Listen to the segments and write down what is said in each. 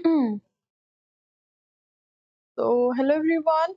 So, hello everyone.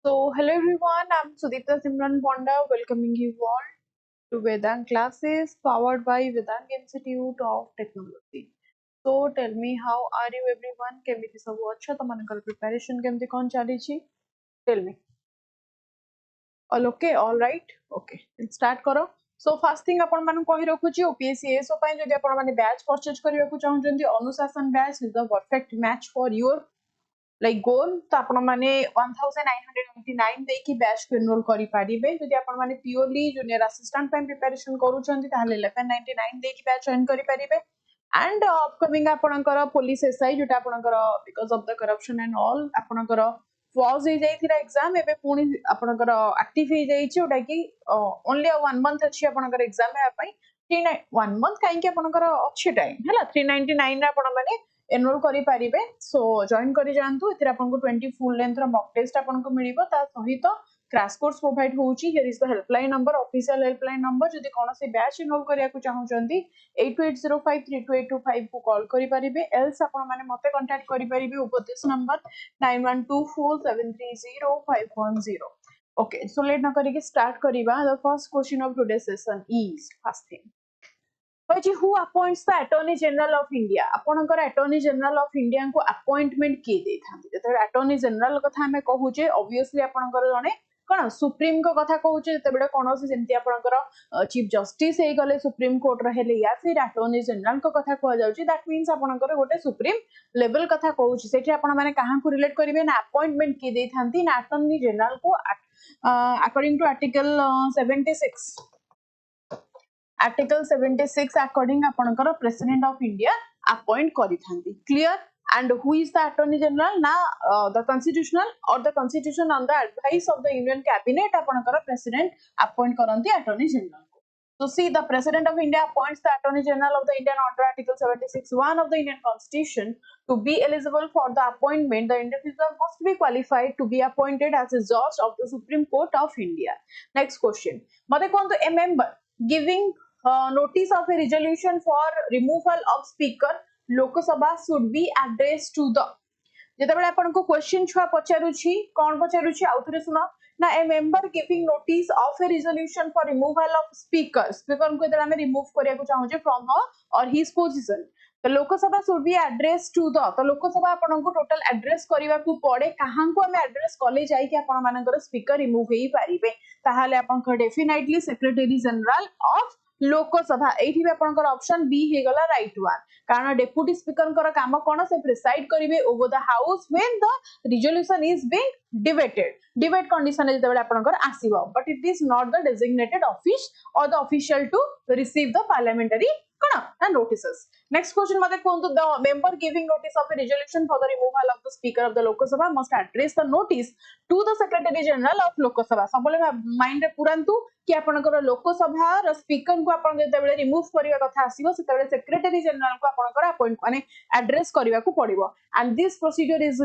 So, hello everyone. I'm Sudipta Panda, welcoming you all to Vedang classes powered by Vedang Institute of Technology. So, tell me, how are you everyone? केमिति सब अच्छा तमनकर preparation केमिति कौन चाली छी? Tell me. All okay, all right? Okay, let's start करो. So, first thing आपण मानु कहि रखुची OPSC ASO पय जदि आपण माने बैच परचेज करिया को चाहउचंती अनुशासन batch is the perfect match for your like goal तो आपण माने 1999 देकी बैच को एनरोल करि पारिबे जदि आपण माने प्योरली जूनियर असिस्टेंट पे प्रिपरेशन करूछंती ताले 1199 देकी बैच जॉइन करि पारिबे एंड अपकमिंग आपणकर पुलिस एसआई जोटा आपणकर because of the corruption and all आपणकर पॉज हो जाइथिरा एग्जाम एबे पुनी आपणकर एक्टिव हो जाइछि जोटा कि ओनली 1 मंथ अछि आपणकर एग्जाम है पई 1 मंथ काहे कि आपणकर अछि टाइम हैला 399 रे आपण माने एनरोल करि पारिबे सो जॉइन करि जानतु एतिर आपनको 20 फुल लेंथ रो मॉक टेस्ट आपनको मिलिबो ता सहित क्रैश कोर्स प्रोवाइड होउची here is the helpline number official helpline number जदि कोनोसी बैच एनरोल करिया को चाहउचंती 8805328225 को कॉल करि पारिबे एल्स आपण माने मते कांटेक्ट करि पारिबे ऊपर this number 9124730510 okay so let न करिके स्टार्ट करिबा the first question of today session is first thing who appoints the Attorney General of India? आपणकर Attorney General of India को appointment किए देथांती जते Attorney General कथा हमें कहूचे obviously आपणकर जने कोन सुप्रीम को कथा कहूचे जते बेडा कोनोसी जेंती आपणकर चीफ जस्टिस हे गले सुप्रीम कोर्ट रहेले या फिर Attorney General को कथा कह जाउची दैट मींस आपणकर गोटे सुप्रीम लेवल कथा कहूची सेठी आपण माने कहां को रिलेट करिवे ना अपॉइंटमेंट किए देथांती ना Attorney General को according to article 76 Article 76 according आपणकर President of India appoint करिथांती clear and who is the Attorney General na the constitutional or the constitution on the advice of the Union Cabinet आपणकर President appoint करंती Attorney General so see the President of India appoints the Attorney General of the India under Article 76(1) of the Indian Constitution to be eligible for the appointment the individual must be qualified to be appointed as a judge of the Supreme Court of India next question mate cone a member giving notice of a resolution for removal of speaker Lok Sabha should be addressed to the जेतेबेले आपन को question छुआ पचारुछि कोन पचारुछि आउथरे सुनो ना ए member giving notice of A resolution for removal of speaker speaker को इधर हमें remove करिया को चाहू जे फ्रॉम हर और हिज पोजीशन तो Lok Sabha should be address to the तो लोकसभा आपन को टोटल एड्रेस करिवा को पड़े कहां को हमें एड्रेस कले जाई कि आपन मानकर स्पीकर रिमूव हेई पारिबे ताहाले आपन को definitely secretary general of Lok Sabha एठी भी आपनकर ऑप्शन बी हे गला राइट वन कारण डेप्यूटी स्पीकर कर काम कोन से प्रिसाइड करिवे over the house when the resolution is being debate condition जेतेबेले आपनकर आसीबो but it is not the designated office or the official to receive the parliamentary कोन notices next question mate कोन the member giving notice of a resolution for the removal of the speaker of the Lok Sabha must address the notice to the secretary general of Lok Sabha सबले mind रे पुरांतु कि आपनकर लोकसभा र speaker को आपन जेतेबेले remove करिवा कथा आसीबो सेतेबेले secretary general को आपनकर appoint माने एड्रेस करिवा को पड़िबो and this procedure is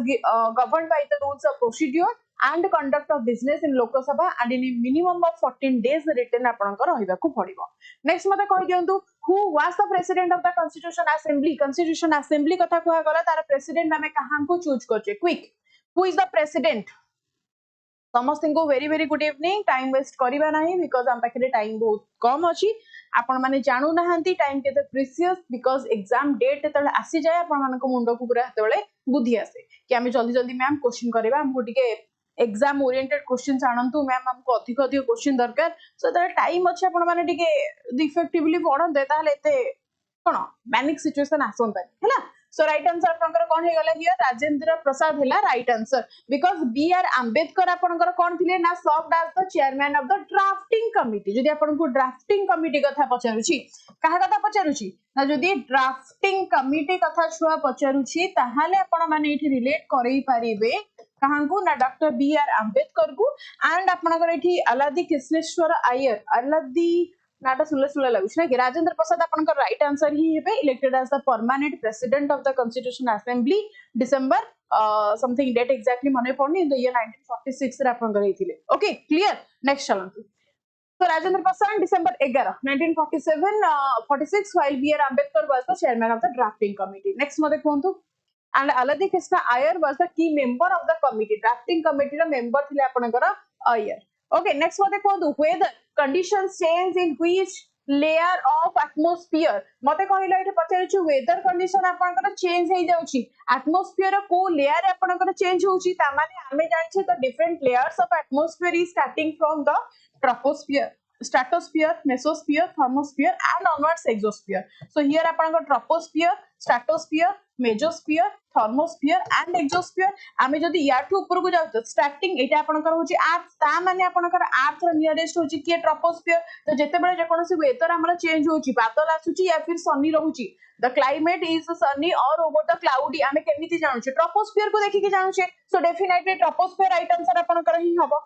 governed by the rules of procedure and conduct of business in Lok Sabha and in a minimum of 14 days written आपनकर रहिबा को पड़िबो नेक्स्ट मते कहि दियंतु who was the president of the constitution assembly कथा कहआ गला तार president हमें कहां को चूज करछे quick who is the president समस्त को very very good evening time waste करिबा नाही बिकॉज़ हम पाखरे टाइम बहुत कम अछि आपण माने जानू नाहंती टाइम केते प्रीशियस बिकॉज़ एग्जाम डेट तळे आसी जाय आपण मान को मुंडो को पूरा तळे बुद्धि आसे कि हम जल्दी जल्दी मैम क्वेश्चन करिबा हमको टिके एग्जाम ओरिएंटेड क्वेश्चन जानंतु मैम हमको अधिक अधिक क्वेश्चन दरकार सो तळे टाइम अछि आपण माने टिके इफेक्टिवली पढन दे ताले एते कोन मैनिक सिचुएशन आसंता हैला सो राइट आंसर आपनकर कोन हे गला हियर राजेंद्र प्रसाद हैला right answer because B R Ambedkar आपनकर कोन थिले ना served as the chairman of the drafting committee जदि आपन को ड्राफ्टिंग कमिटी कथा पचारुची कहा कथा पचारुची ना जदि ड्राफ्टिंग कमिटी कथा छुआ पचारुची ताहाले आपण माने इठी रिलेट करई परिबे कहांकू ना डॉक्टर बी आर अंबेडकर को एंड आपनकर इठी अलादी कृष्णेश्वर अय्यर अलादी नाटा सुनले सुनले लागुछ ना कि राजेंद्र प्रसाद आपनकर राइट आंसर ही हेबे elected as the permanent president of the constitution assembly December something date exactly मने पड़नी इन द ईयर 1946 रे आपनकर हेतिले ओके क्लियर नेक्स्ट चलंतु So Rajendra Prasad December 11 1947 46 while B.R. Ambedkar was the chairman of the drafting committee. Next mother कहंतु and Aladi Krishna Iyer was the key member of the committee. Drafting committee रा member थिले आपनकर Iyer. Okay next mother कहंतु whether conditions change in which layer of atmosphere मते कहिला एठी पचारिछु weather condition आपनकर change हे जाउची atmosphere को layer आपनकर change होउची ता माने हमें जानि छ the different layers of atmosphere is starting from the troposphere stratosphere mesosphere thermosphere and onwards exosphere so here apanka troposphere stratosphere mesosphere thermosphere and exosphere आमे जदी याठू ऊपर को जाउ स्टार्टिंग एटा आपनकर होची अर्थ ता माने आपनकर अर्थ रो नियरेस्ट होची के ट्रोपोस्फियर तो जेते बेले जे कोनोसी वेदर हमर चेंज होची बादल आसुची या फिर Sunny रहूची the climate is sunny or over the cloudy आमे केमिति जानु छ ट्रोपोस्फियर को देखि के जानु छ so definitely troposphere right answer आपनकर ही हबो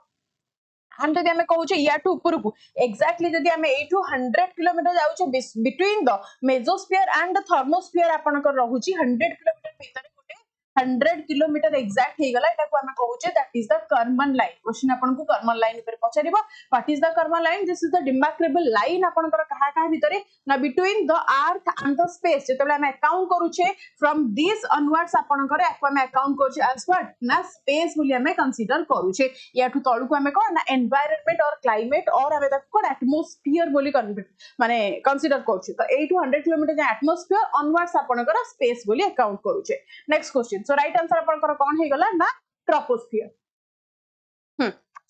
हम जदि हमें कहूचे याठू ऊपर को एक्जेक्टली जदि हमें 100 किलोमीटर जाउचे between the mesosphere and the thermosphere आपनकर रहूची 100 किलोमीटर भीतर 100 किलोमीटर एक्जैक्ट हे गला एटा को हमें कहूचे that is the Karman line question आपन को कर्मन लाइन पर पछारिबो what is the Karman line this is the demarcable line आपनकर कहा कहा भीतरे ना between the earth and the space जेतले हमें अकाउंट करूचे फ्रॉम दिस ऑनवर्ड्स आपनकर एको हमें अकाउंट करूचे एज व्हाट ना स्पेस बोली हमें कंसीडर करूचे याठू तळु को हमें कोन ना एनवायरनमेंट और क्लाइमेट और हमें तक कोन एटमॉस्फियर बोली माने कंसीडर करूचे तो 800 किलोमीटर जे एटमॉस्फियर ऑनवर्ड्स आपनकर स्पेस बोली अकाउंट करूचे next question so right answer आपनकर कोन हे गला ना ट्रोपोस्फियर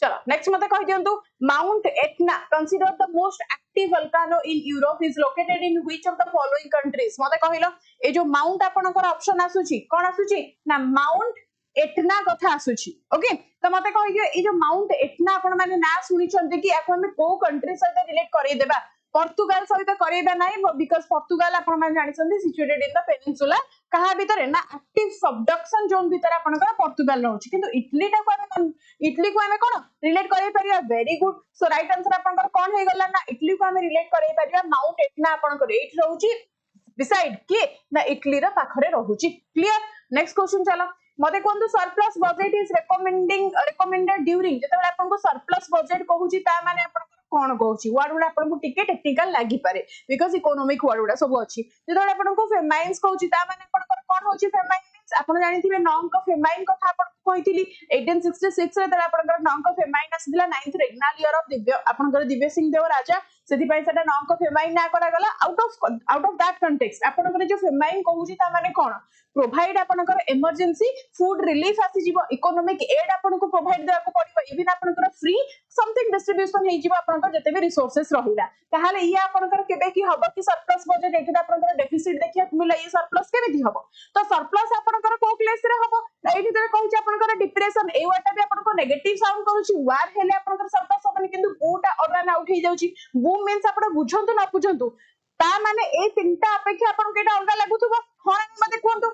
चलो नेक्स्ट मते कहि दियंतु Mount Etna consider the most active volcano in Europe is located in which of the following countries मते कहिलो ए जो माउंट आपनकर ऑप्शन आसुची कोन आसुची ना माउंट एटना कथा आसुची ओके तो मते कहि दियो ए जो माउंट एटना आपण माने ना सुनि छन्ते कि एको हम को कंट्री सहित रिलेट करै देबा पोर्तुगाल सहित करैबा नै बिकॉज़ पोर्तुगाल आपण माने जानि छन्ते सिचुएटेड इन द पेनिनसुला कहा भीतर ना एक्टिव सबडक्शन जोन भीतर आपनकर पोर्तुगाल रहउची किंतु इटली टा को हम इटली को हमें कोन रिलेट करै परिया very good so right answer आपनकर कोन हे गला ना इटली को हमें रिलेट करै परिया माउंट एटना आपनकर एट रहउची डिसाइड कि ना इटली रा पाखरे रहउची क्लियर नेक्स्ट क्वेश्चन चला मते कोन surplus budget is recommended during जेते आपन को सरप्लस बजट कहूची ता माने आपन कोन कहूची वर्ड गुडा आपन को टिके टेक्निकल लागि पारे बिकॉज़ इकोनॉमिक वर्ड गुडा सब अछि जेते आपन को फेमाइन्स कहूची ता माने आपन कोन होची फेमाइन मींस आपन जानिथिबे नॉन को फेमाइन कथा आपन कहितली 1866 रे तला आपन नॉन को फेमाइन आसीला 9th रेगनल ईयर ऑफ दिव्य आपन दिव्य सिंह देव राजा सेति पई सेटा नॉन को फेमाइन ना करा गला आउट ऑफ दैट कॉन्टेक्स्ट आपन जो फेमाइन कहूची ता माने कोन प्रोवाइड आपनकर इमरजेंसी फूड रिलीफ आसी जीवो इकोनॉमिक एड आपन को प्रोवाइड देबा को पड़िबो इवन आपनकर फ्री समथिंग डिस्ट्रीब्यूशन हे जीवो आपनकर जते भी रिसोर्सेस रहिला ताहाले ई आपनकर केबे की हबो कि सरप्लस बजट एठी आपनकर डेफिसिट देखिया मिला ई सरप्लस केबे हबो तो सरप्लस आपनकर को क्लेस रे हबो एठी तरे कहूची आपनकर डिप्रेशन ए वाटा भी आपनको नेगेटिव साउंड करूची वार हेले आपनकर सरप्लस होबनी किंतु बूटा ऑर्डर आउट हे जाउची बूम मींस आपण बुझंतु ना बुझंतु ता माने ए तीनटा अपेक्षा आपण केटा अलगा लागुथबो होना मते कोंतु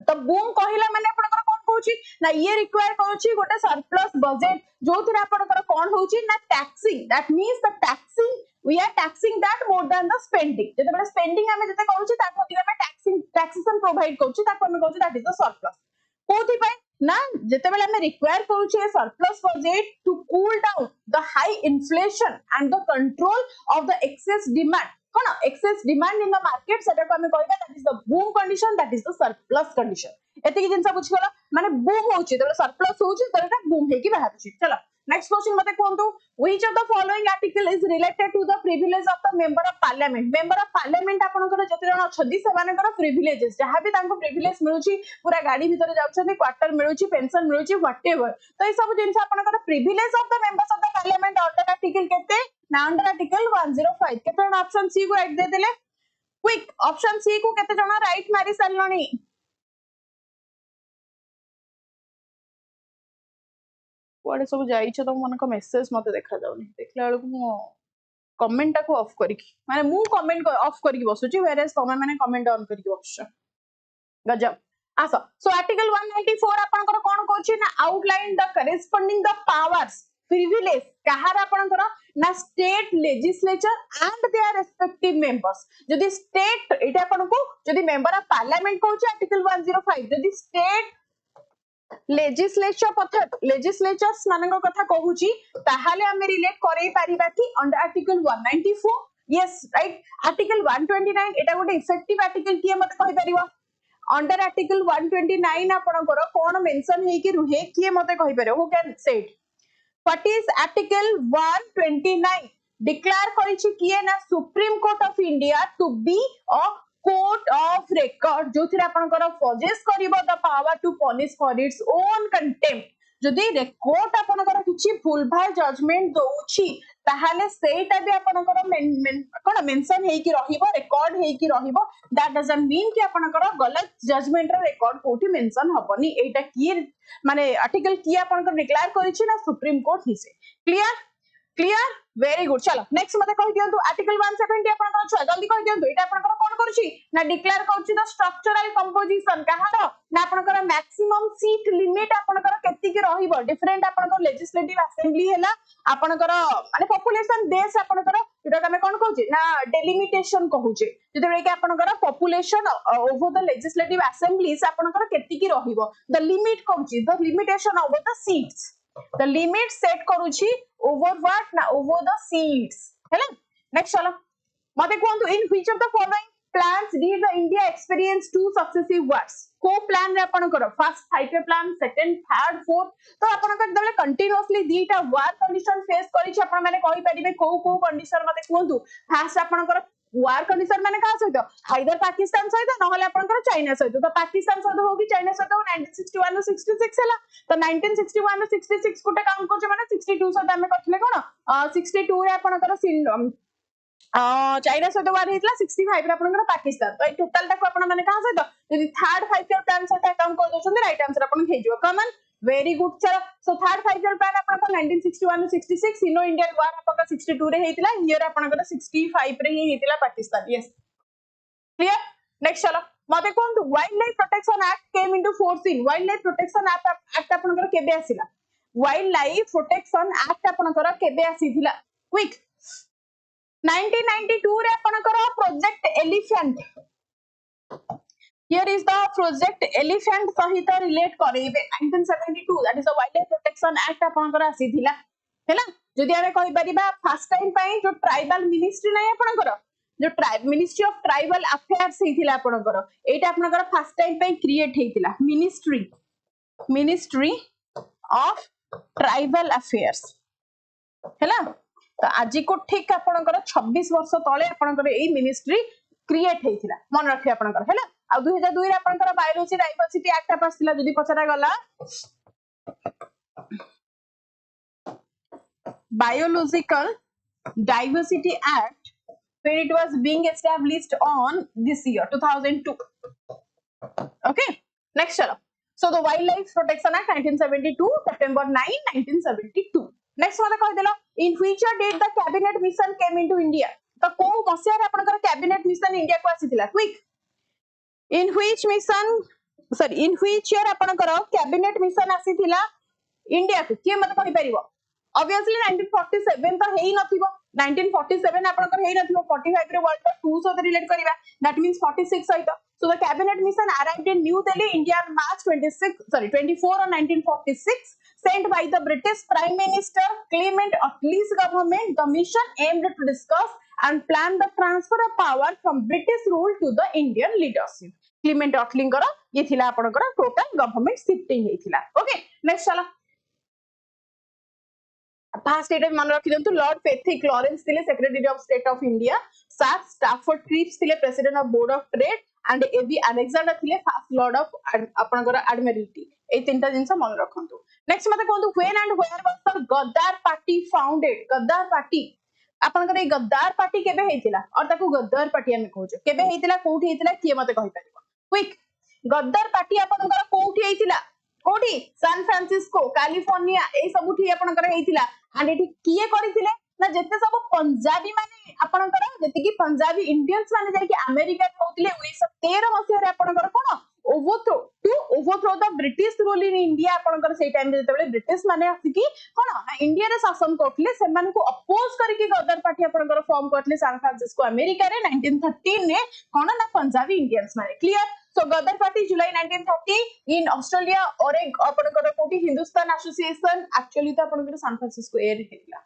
तो बूम कहिला माने आपनकर कोन कहूची ना ये रिक्वायर करूची गोटे सरप्लस बजट जोथिरा आपनकर कोन होउची ना taxing that means the taxing we are taxing that more than the spending जते बले स्पेंडिंग हमें जते कहूची ताको अधिक हमें टैक्सेशन प्रोवाइड करूची ताको हमें कहूची दैट इज द सरप्लस कोथि पय ना जते बेले हमें रिक्वायर करूची surplus budget to cool down the high inflation and the control of the excess demand कोन excess demand in the market सेटा को हमें कहबा that is the boom condition that is the surplus condition एति की जिंसा बुझ गला माने बूम होची तो सरप्लस होची तो एटा बूम हे की बाहरची चलो नेक्स्ट क्वेश्चन मते कोंतु which of the following article is related to the privilege of the member of parliament आपनकर जते जण अछदी सेमानकर प्रिविलेजेस जहां भी तांको प्रिविलेज मिलुची पूरा गाड़ी भीतर जाउछथि क्वार्टर मिलुची पेंशन मिलुची व्हाटएवर तो ए सब जिंसा आपनकर privilege of the members of the parliament under article केते ना अंडर आर्टिकल 105 केते ऑप्शन सी को राइट दे देले क्विक ऑप्शन सी को केते जणा राइट मारी सारलणी कुआडे सब जाइछ तो मन को मेसेज मते देखा जाउनी देखला बेलू मु कमेंट टाको ऑफ करिकी माने मु कमेंट ऑफ करिकी बसुची वेरेस तमे माने कमेंट ऑन करिकी बसछ गजब आसो सो आर्टिकल 194 आपनकर कोन कहछि ना outline the corresponding the powers privilege कहार आपनकर ना state legislature and their respective members जदि स्टेट एटा आपनको जदि मेंबर ऑफ पार्लियामेंट कहछि आर्टिकल 105 जदि स्टेट लेजिस्लेचर्स मानक कथा कहूची ताहाले हमें रिलेट करै परिबा कि under article 194 yes right article 129 एटा गोटे इफेक्टिव आर्टिकल किए मत कहि परिबो अंडर आर्टिकल 129 आपनकर कोन मेंशन हे कि रुहे किए मते कहि परिबो who can say it what is article 129 declare करिछि किए ना Supreme Court of India to be a court of record जो थिरा आपनकर पजेस करिवो the power to punish for its own contempt जदि कोर्ट आपनकर किछि भूल भाल जजमेंट दोउछि ताहाले सेटा भी आपनकर कोन मेंशन हे कि रहिबो रेकॉर्ड हे कि रहिबो दैट डजंट मीन कि आपनकर गलत जजमेंट रो रेकॉर्ड कोठी मेंशन हबनी एटा की माने आर्टिकल की आपनकर डिक्लेयर करिछि ना सुप्रीम कोर्ट हिसे क्लियर वेरी गुड चलो नेक्स्ट मते कहि दियंतु आर्टिकल 170 आपनकर छ जल्दी कहि दियंतु एटा आपनकर कोन करूछि ना डिक्लेयर करूछि द स्ट्रक्चरल कंपोजिशन कहार ना आपनकर मैक्सिमम सीट लिमिट आपनकर केति के रहिबो डिफरेंट आपनकर लेजिस्लेटिव असेंबली हैला आपनकर माने पॉपुलेशन बेस आपनकर जेटा हमें कोन कहूछि ना डेलिमिटेशन कहूछि जेते कि आपनकर population over the legislative assemblies आपनकर केति के रहिबो द लिमिट कहूछि the limitation over the seats the limit set करूची over what ना over the seats हैला next चलो मते कोंतु in which of the following plans did the India experience two successive wars को प्लान रे आपण करो first 5 year plan second third fourth तो आपण का दले कंटीन्यूअसली दीटा वार कंडीशन फेस करिछि आपण माने कहि परिबे को कंडीशन मते कोंतु फर्स्ट आपण करो वार कंडीशन माने का सहित आइदर पाकिस्तान सहित नहले आपनकर चाइना सहित तो पाकिस्तान सहित हो कि चाइना सहित 1961 और 66 हला तो 1961 और 66 कोटे काउंट करछ माने 62 सहित हमें करथले कोन 62 रे आपनकर चाइना सहित वार हेतला 65 रे आपनकर पाकिस्तान तो टोटल टाको आपण माने का सहित यदि थर्ड 5 year plan सहित काउंट कर दोछन राइट आंसर आपण हे जिवो कमन वेरी गुड चलो सो थर्ड 5 year plan आपन 1961 और 66 इनो इंडियन वार आपन 62 रे हेतिला हियर आपन 65 रे ही हेतिला पाकिस्तान यस क्लियर नेक्स्ट चलो मते कोन wildlife protection act came into force in wildlife protection act आपन केबे आसीला वाइल्ड लाइफ प्रोटेक्शन एक्ट आपन केबे आसीथिला क्विक 1992 रे आपन project elephant Here is the project elephant सहित relate करेबे 1972 that is the wildlife protection act आपनकर आसीथिला हैला जदि हमें कहि परिबा फर्स्ट टाइम पई जो ट्राइबल मिनिस्ट्री नै आपनकर जो मिनिस्ट्री ऑफ ट्राइबल अफेयर्स हेतिला आपनकर एटा आपनकर फर्स्ट टाइम पई क्रिएट हेतिला मिनिस्ट्री ऑफ ट्राइबल अफेयर्स हैला तो आज को ठीक आपनकर 26 वर्ष तळे आपनकर एई मिनिस्ट्री क्रिएट हेतिला मन रखि आपनकर हैला आ 2002 रे आपनकर बायोलॉजी डाइवर्सिटी एक्ट पासथिला जदि पछरा गला Biological Diversity Act when it was being established on this year 2002 okay next chalo so the Wildlife Protection Act 1972 September 9 1972 next mata kah delo in which date the cabinet mission came into India तो को मसिया रे आपनकर cabinet mission India को आसीथिला quick in which year आपनकर cabinet mission आसीथिला India को के मत कहि परिबो obviously 1947 तो हेई नथिबो 1947 आपनकर हेई नथिबो 45 रे वर्ल्ड वार 2 सहित रिलेट करिबा that means 46 सहित so the cabinet mission arrived in New Delhi India on March 24 on 1946 sent by the British Prime Minister Clement Attlee's government the mission aimed to discuss and plan the transfer of power from British rule to the Indian leadership Clement Attlee करो ये थिला आपनकर total government shifting हेथिला okay next चला Past date मन रखि दंतु Lord Pethick Lawrence थिले secretary of state of India sir Stafford Cripps थिले president of board of trade and A B Alexander थिले फर्स्ट लॉर्ड ऑफ आपनकर एडमिरल्टी ए तीनटा जिंस मन रखंतु नेक्स्ट मते कोंतु when and where was the Ghadar party founded Ghadar party आपनकर ए गद्दार पार्टी केबे हेतिला और ताको गद्दार पार्टी हम कहूचे केबे हेतिला कोठी हेतिला किए मते कहि परिबो क्विक गद्दार पार्टी आपनकर कोठी हेतिला कोठी सान फ्रांसिस्को कैलिफोर्निया ए सबुठी आपनकर हेतिला एंड एठी किए करिथिले ना जेते सब पंजाबी माने आपनकर जेते कि पंजाबी इंडियंस माने जाय कि अमेरिका रहउतिले 1913 मसिया रे आपनकर कोन overthrow the British rule in India आपनकर सेई टाइम रे जेतेबेले ब्रिटिश माने आसिकी कोन ना इंडिया रे शासन करथिले सेमान को अपोज करके गदर पार्टी आपनकर फॉर्म करथिले सान फ्रांसिस्को अमेरिका रे 1913 ने कोन ना पंजाबी इंडियंस माने clear so Ghadar party July 1930 in Australia और एक आपनकर कोठी हिंदुस्तान एसोसिएशन एक्चुअली तो आपनकर सान फ्रांसिस्को एयर हेतिला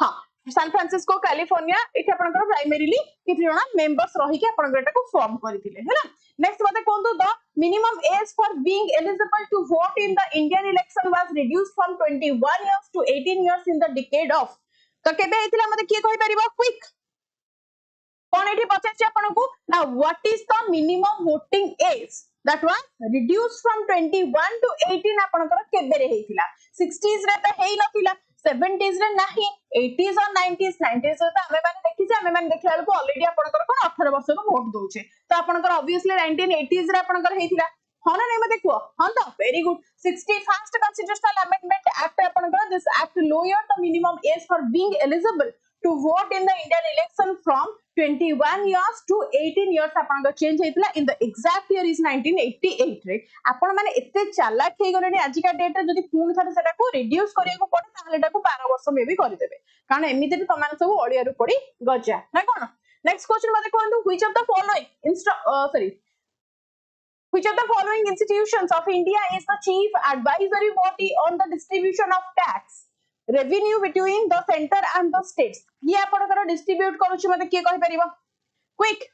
हां सान फ्रांसिस्को कैलिफोर्निया इथे आपनकर प्राइमरीली किथि जणा मेंबर्स रही के आपनकर एटा को फॉर्म करथिले हैला नेक्स्ट बात कोन the minimum age for being eligible to vote in the Indian election was reduced from 21 years to 18 years in the decade of तो केबे हेतिला मते की कहि परिबो क्विक कोन एठी पचाछि आपनको ना what is the minimum voting age that was reduced from 21 to 18 आपनकर केबे रे हेतिला 60s रे त हेइ नथिला 70s रे नाही 80s और 90s रे त हमें माने देखि जे हमें माने देखला को ऑलरेडी आपनकर कोन 18 वर्ष को वोट दोछे तो आपनकर ऑब्वियसली 1980s रे आपनकर हेतिला हां ना नहीं मते को हां तो very good 61st constitutional amendment act आपनकर this act lowered the minimum age for being eligible to vote in the Indian election from 21 years to 18 years आपनकर change हेतिला in the exact year is 1988 रे आपण माने एते चालाक हे गलेनी आज का date रे जदी पूर्ण थरे सेटा को रिड्यूस करिया को पड़े ताले एटा को 12 वर्ष में भी करि देबे कारण एमिते भी तमान सब ओलिया रु पड़ी गजा ना कोन नेक्स्ट क्वेश्चन मते कोन which of the following Which of the following institutions of India is the chief advisory body on the distribution of tax revenue between the center and the states? ये आपनकर डिस्ट्रीब्यूट करूछि मते के कहि परिबो quick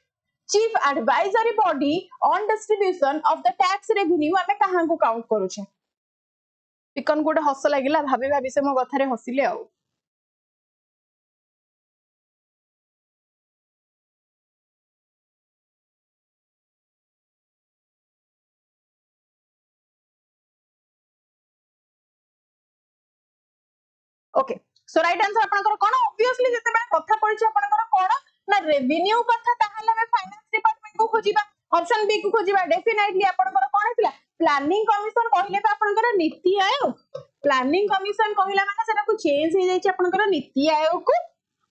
chief advisory body on distribution of the tax revenue हमें कहां को count करूछि पिकन गोटे हस लागिला भाबे भाबे से मो कथा रे हसिले आ ओके सो राइट आंसर आपनकर कोन ऑब्वियसली जते बेले कथा पड़िछ आपनकर कोन ना रेवेन्यू कथा ताहाले हम फाइनेंस डिपार्टमेंट को खोजिबा ऑप्शन बी को खोजिबा डेफिनेटली आपनकर कोन हेतिला प्लानिंग कमिशन कहिले तो आपनकर नीति आयोग प्लानिंग कमिशन कहिला माने सेटा को चेंज हे जाइछ आपनकर नीति आयोग को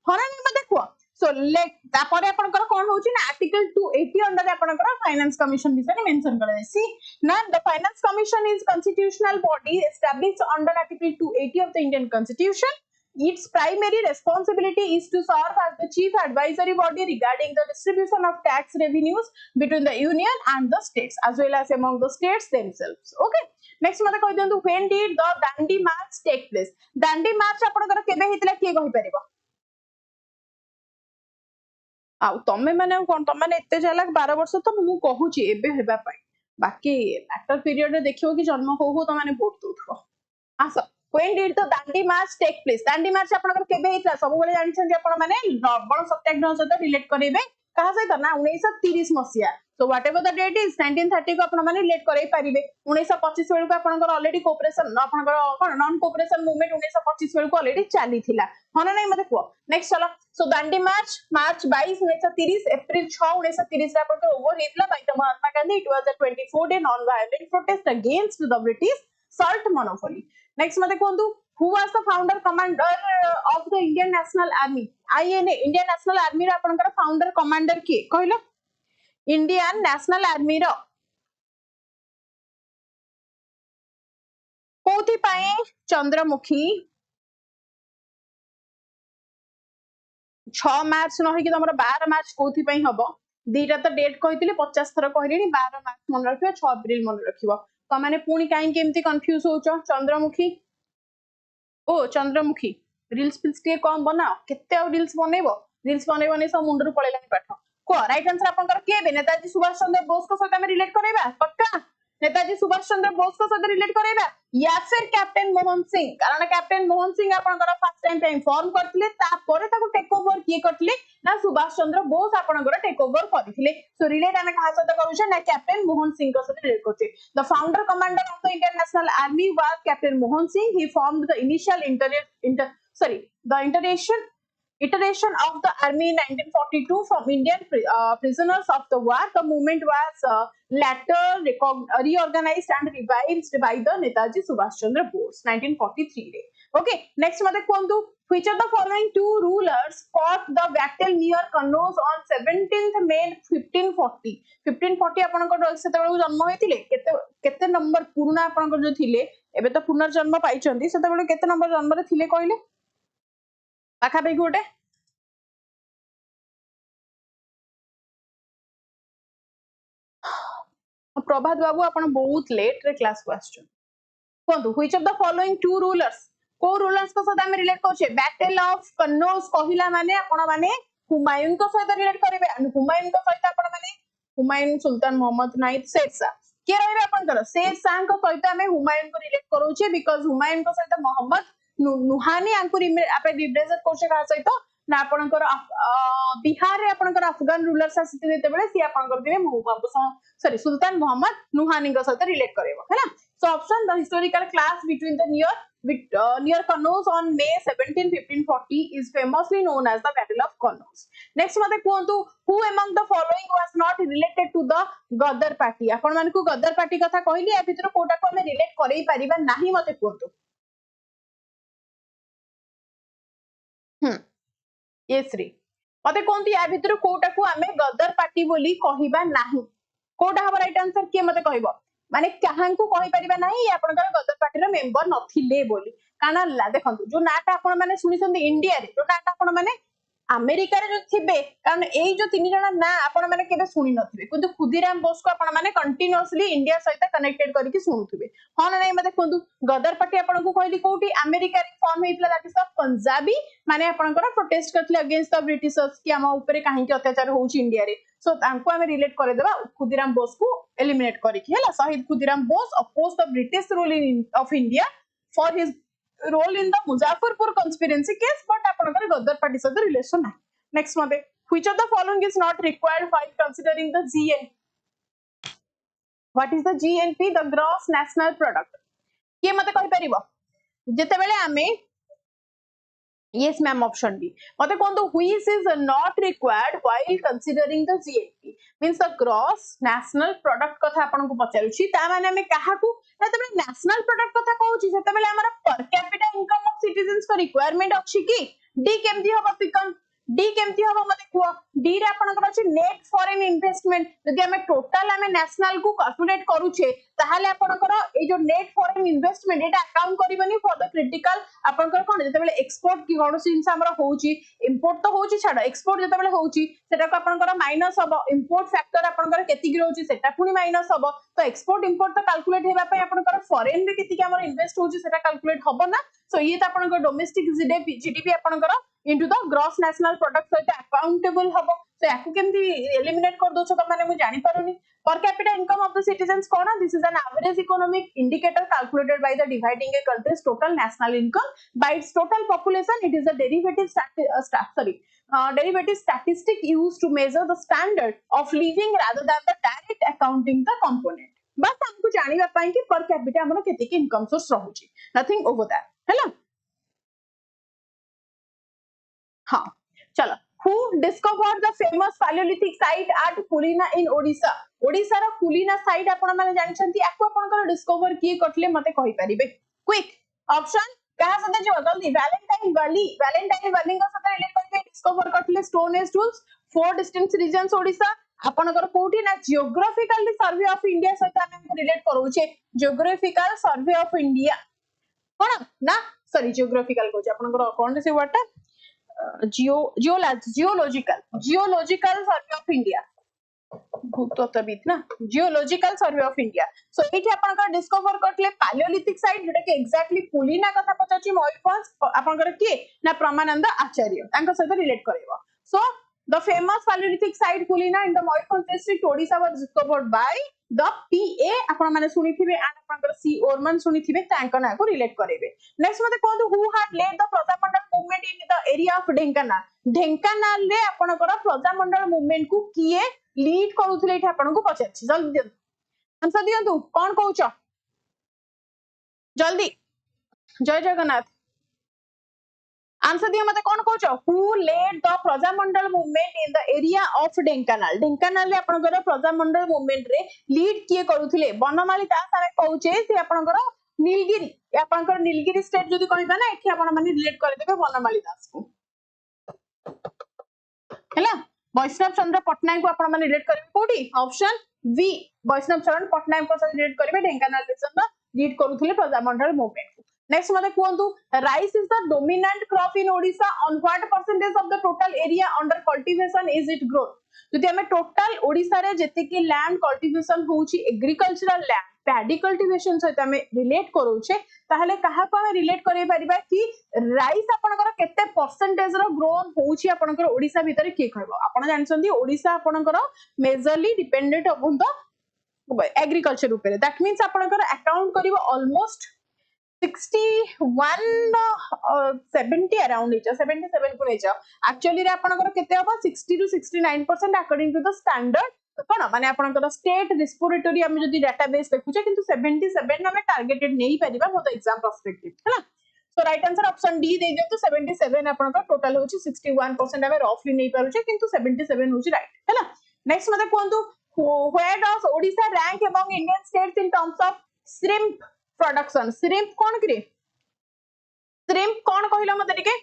हना नि मते को सो लेट तापरे आपनकर कोन होउची ना आर्टिकल 280 अंडर आपनकर फाइनेंस कमिशन विषय मेंशन करा सी ना the finance commission is constitutional body established under article 280 of the Indian constitution its primary responsibility is to serve as the chief advisory body regarding the distribution of tax revenues between the union and the states as well as among the states themselves okay next mate koi dendu when did the Dandi March take place Dandi March आपनकर केबे हेतिला के कहि परिबो आ तमे माने कोन तमे माने एते चालाक 12 वर्ष तो मु कहूची एबे हेबा पई बाकी लेटर पीरियड रे देखियो कि जन्म हो त माने वोट दोथो आसा when did the Dandi March take place Dandi March आपनकर केबे हेतला सब बेले जानि छन जे आपण माने लवण सत्याग्रह सहित रिलेट करेबे कहा सहित ना 1930 मसिया so whatever the date is 1930 को आपण माने रिलेट करै परिबे 1925 बेल को आपनकर ऑलरेडी कोऑपरेशन आपनकर कोन नॉन कोऑपरेशन मूवमेंट 1925 बेल को ऑलरेडी चाली थिला हना नै मते को नेक्स्ट चलो सो Dandi March मार्च 22 1930 अप्रैल 6 1930 रे आपनकर ओवर हेतला by the Mahatma Gandhi it was a 24 day non violent protest against the British salt monopoly next mate kondu who was the founder commander of the Indian National Army INA Indian National Army रा आपनकर founder commander के कहलो Indian National Army रो कोथि पाए चंद्रमुखी 6 मार्च न होई कि तमरो 12 मार्च कोथि पई हबो दीटा तो डेट कहितले 50 थर कहलेनी 12 मार्च मन रखियो 6 अप्रैल मन रखियो तो माने पुनी काई केमती कंफ्यूज होचो चंद्रमुखी ओ चंद्रमुखी रील्स फिल्स के कम बनाओ केते आ रील्स बनेबो नै सब मुंडरू पळेलानी पाठ को राइट आंसर आपनकर के नेताजी सुभाष चंद्र बोस को साथ में रिलेट करेबा पक्का नेताजी सुभाष चंद्र बोस को साथ रिलेट करेबा या फिर कैप्टन मोहन सिंह कारण कैप्टन मोहन सिंह आपनकर फर्स्ट टाइम पे इन्फॉर्म करथिले तापरे ताको टेक ओवर किए करथिले ना सुभाष चंद्र बोस आपनकर टेक ओवर करथिले सो रिलेट आमे कहा साथ करूछे ना कैप्टन मोहन सिंह को साथ रिलेट करछे the founder commander of the Indian national army was captain Mohan Singh he formed the initial iteration of the army in 1942 from Indian prisoners of the war. The movement was later reorganized and revived by the Netaji Subhash Chandra Bose 1943. Okay, next mate kuhantu, which of the following two rulers fought the battle near Kannauj on 17th May 1540? 1540 ଆପଣଙ୍କର ସେତେବେଳକୁ ଜନ୍ମ ହୋଇଥିଲେ, କେତେ number ପୁରୁଣା ଆପଣଙ୍କର ଯୋଉ ଥିଲେ, ଏବେ ତ ପୁନର୍ଜନ୍ମ ପାଇଛନ୍ତି, ସେତେବେଳେ କେତେ ନମ୍ବର ଜନ୍ମରେ ଥିଲେ କହିଲେ? ପାଖାପାଖି ଗୋଟେ प्रभात बाबू आपण बहुत लेट रे क्लास को आछन कोंतु which of the following two rulers को रूलर्स को सदा हम रिलेट करछे बैटल ऑफ कन्नौज कहिला माने आपण माने हुमायूं को सहित रिलेट करिवे हुमायूं को सहित आपण माने हुमायूं सुल्तान मोहम्मद नाइट शेरशाह के रहबे आपनकर शेरशाह को सहित हम हुमायूं को रिलेट करूछे बिकॉज़ हुमायूं को सहित मोहम्मद नुहानी आंकु आपे रिप्रेजेंट करछे का सहित ना आपनकर बिहार रे आपनकर अफगान रूलर्स आसिते देते बेले सी आपनकर दिने मोहम्मद सॉरी सुल्तान मोहम्मद नुहानी को सहित रिलेट करेबो है ना so option the historical class between the near Kannauj on May 17, 1540 is famously known as the Battle of Kannauj. Next mate kuhantu who among the following was not related to the Ghadar party? आपण मानकु Ghadar party कथा कहली या भितर कोटा को हमें relate करई परिबा नाही मते कुहतु yes रे मते कोनती या भितर कोटा को हमें Ghadar party बोली कहिबा नाही कोटा हबो राइट आंसर के मते कहबो माने काहांकु कहि परिबा नाही आपनकर Ghadar party रो मेंबर नथिले बोली काना देखंतु जो नाटा आपण माने सुनिसंदी इंडिया रे जो नाटा आपण माने अमेरिका रे जो थिबे कारण एई जो तीन जना ना आपण माने केबे सुनि नथिबे किंतु खुदीराम बोस को आपण माने कंटीन्यूअसली इंडिया सहित कनेक्टेड करके सुनुथिबे हां ना नै मते कोंतु गदर पार्टी आपण को कहली कोठी अमेरिका रे फॉर्म हेतला दैट इज द पंजाबी माने आपनकर प्रोटेस्ट करथले अगेंस्ट द ब्रिटिशर्स कि हम ऊपर काहे के अत्याचार होउची इंडिया रे सो तांको हम रिलेट करे देबा खुदीराम बोस को एलिमिनेट करके हैला शहीद Khudiram Bose oppose the British rule of India for his role in the Muzaffarpur conspiracy case, but आपनकर Ghadar party से relation है. Next मते which of the following is not required while considering the GNP? What is the GNP? The gross national product. ये मते कहि परिबो जेते बेले आमे yes ma'am option B मते कोन तो which is not required while considering the GNP means the gross national product कथा आपन को पचारुछि ता माने हमें काहा को तबे नेशनल प्रोडक्ट कथा कहूची सेतबेले हमर per capita income of citizens को रिक्वायरमेंट अछि कि डी केमती होबा पिकन डी केमती होबा मते कुआ डी रे आपनकर अछि नेट फॉरेन इन्वेस्टमेंट यदि हमें टोटल हमें नेशनल को कैलकुलेट करूछे ताहाले आपनकर ए जो net foreign investment Etah account करबनी for the critical आपनकर कोन जेतेबेले एक्सपोर्ट की कोन सिंस हमर होउची इंपोर्ट तो होउची छाडो एक्सपोर्ट जेतेबेले होउची सेटा को आपनकर माइनस होबो इंपोर्ट फैक्टर आपनकर केति कि रहउची सेटा पुनी माइनस होबो तो एक्सपोर्ट इंपोर्ट तो कैलकुलेट हेबा पय आपनकर फॉरेन रे केति कि हमर इन्वेस्ट होउची सेटा कैलकुलेट होबो ना सो ये तो आपनकर डोमेस्टिक जीडीपी आपनकर into the gross national product सहित accountable हबो so याकु केमती एलिमिनेट कर दोछ त माने मु जानि पारुनी per capita income of the citizens कोना this is an average economic indicator calculated by the dividing a country's total national income by its total population it is a derivative derivative statistic used to measure the standard of living rather than the direct accounting the component बस हमको जानिबा पई कि per capita हमरो केते कि income source रहउची nothing over that हैला हाँ चलो who discovered the famous Paleolithic site at Pulina in Odisha Odisha रा पुलिना साइट आपण माने जानिछंती आको आपनकर डिस्कवर की करले मते कहि परिबे क्विक ऑप्शन कहा सते जो जल्दी वैलेंटाइन वैली को सते रिलेट करके डिस्कवर करले stone age tools four distinct regions Odisha आपनकर कोठी ना जियोग्राफिकली सर्वे ऑफ इंडिया सते हम रिलेट करूछे जियोग्राफिकल सर्वे ऑफ इंडिया कोन ना सॉरी जियोग्राफिकल को आपनकर कोन से वर्डटा जियोलॉजिकल सर्वे ऑफ इंडिया भूतत्वविद ना geological survey of India so एठी आपनकर डिस्कवर करले पैलियोलिथिक साइट जेटा के एक्जेक्टली पुलिना कथा पचाची मयूरभंज आपनकर के ना प्रमानंद आचार्य तांका सहित रिलेट करबो so the famous palaeolithic site Pulina in the Mayurbhanj district Odisha was discovered by the PA आपण माने सुनिथिबे एंड आपनकर सी ओरमन सुनिथिबे तांका ना को रिलेट करेबे नेक्स्ट मते कोन who had led the Prajamandal movement in the area of Dhenkanal रे आपनकर प्रजामंडल मूवमेंट को किए लीड करूथले एठी आपन को पचाछि जल्दी दियौ आंसर दियौ कोन कहउछ जल्दी जय जगन्नाथ आंसर दियो मते कोन कहउछ who led the Prajamandal movement in the area of Dhenkanal Dhenkanal रे आपनकर प्रजामंडल मूवमेंट रे लीड किए करूथिले बनमाली दास आमे कहउछे से आपनकर नीलगिरी आपनकर नीलगिरी स्टेट जदी कहबा ना एठी आपन माने रिलेट कर देबे बनमाली दास को हैला वैष्णव चंद्र पटनायक को आपन माने रिलेट करबे कोठी ऑप्शन बी वैष्णव चंद्र पटनायक को साथ रिलेट करबे ढेंकानाल रीजन ला लीड करूथिले प्रजामंडल मूवमेंट को नेक्स्ट मते कहंतु rice is the dominant crop in Odisha on what percentage of the total area under cultivation is it grown जदि हमें टोटल ओडिशा रे जति की लैंड कल्टीवेशन होउची एग्रीकल्चरल लैंड पैडी कल्टीवेशन सहित हमें रिलेट करूछे ताहले कहा को हमें रिलेट करै परिबा कि राइस आपनकर केते परसेंटेज रो ग्रोन होउची आपनकर ओडिशा भीतर के कहबो आपण जानछंती ओडिशा आपनकर majorly dependent upon the agriculture ऊपर दैट मींस आपनकर अकाउंट करिवो ऑलमोस्ट 61 70 अराउंड 77 को लेजा एक्चुअली रे आपनकर केते होबा 60 to 69% according to the standard कोन माने आपनकर स्टेट रिस्पोरेटरी हम जदी डाटाबेस देखुचे किंतु 77 हमें टारगेटेड नहीं परिबा मोर एग्जाम पर्सपेक्टिव हैला सो राइट आंसर ऑप्शन डी दे दियो तो 77 आपनकर टोटल होची 61% हमें रफली नहीं पारुचे किंतु 77 होची राइट हैला नेक्स्ट मते कोंतु where does Odisha rank among Indian states in terms of shrimp production shrimp कौन करे shrimp कौन कहिला मते टिके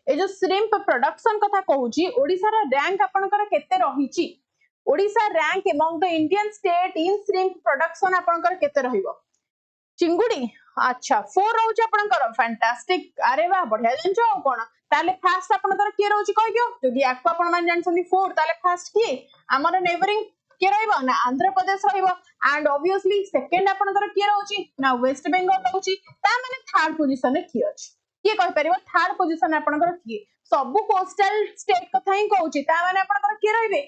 ए जो shrimp production कथा कहूची ओडिसा रा रैंक आपनकर केते रहिची Odisha rank among the Indian state in shrimp production आपनकर केते रहिबो चिंगुडी अच्छा 4 रहउची आपनकर फैंटास्टिक अरे वाह बढ़िया जानछो कोन ताले फास्ट आपनकर के रहउची कहि दियो जदी आपको आपन मान जानछनी 4 ताले फास्ट की हमर नेबरिंग के रहइबो ना Andhra Pradesh रहइबो and obviously second आपनकर के रहउची ना वेस्ट बंगाल रहउची ता माने थर्ड पोजीशन रे की अछि के कहि परिबो थर्ड पोजीशन आपनकर की सब कोस्टल स्टेट कथा ही कहउची ता माने आपनकर के रहइबे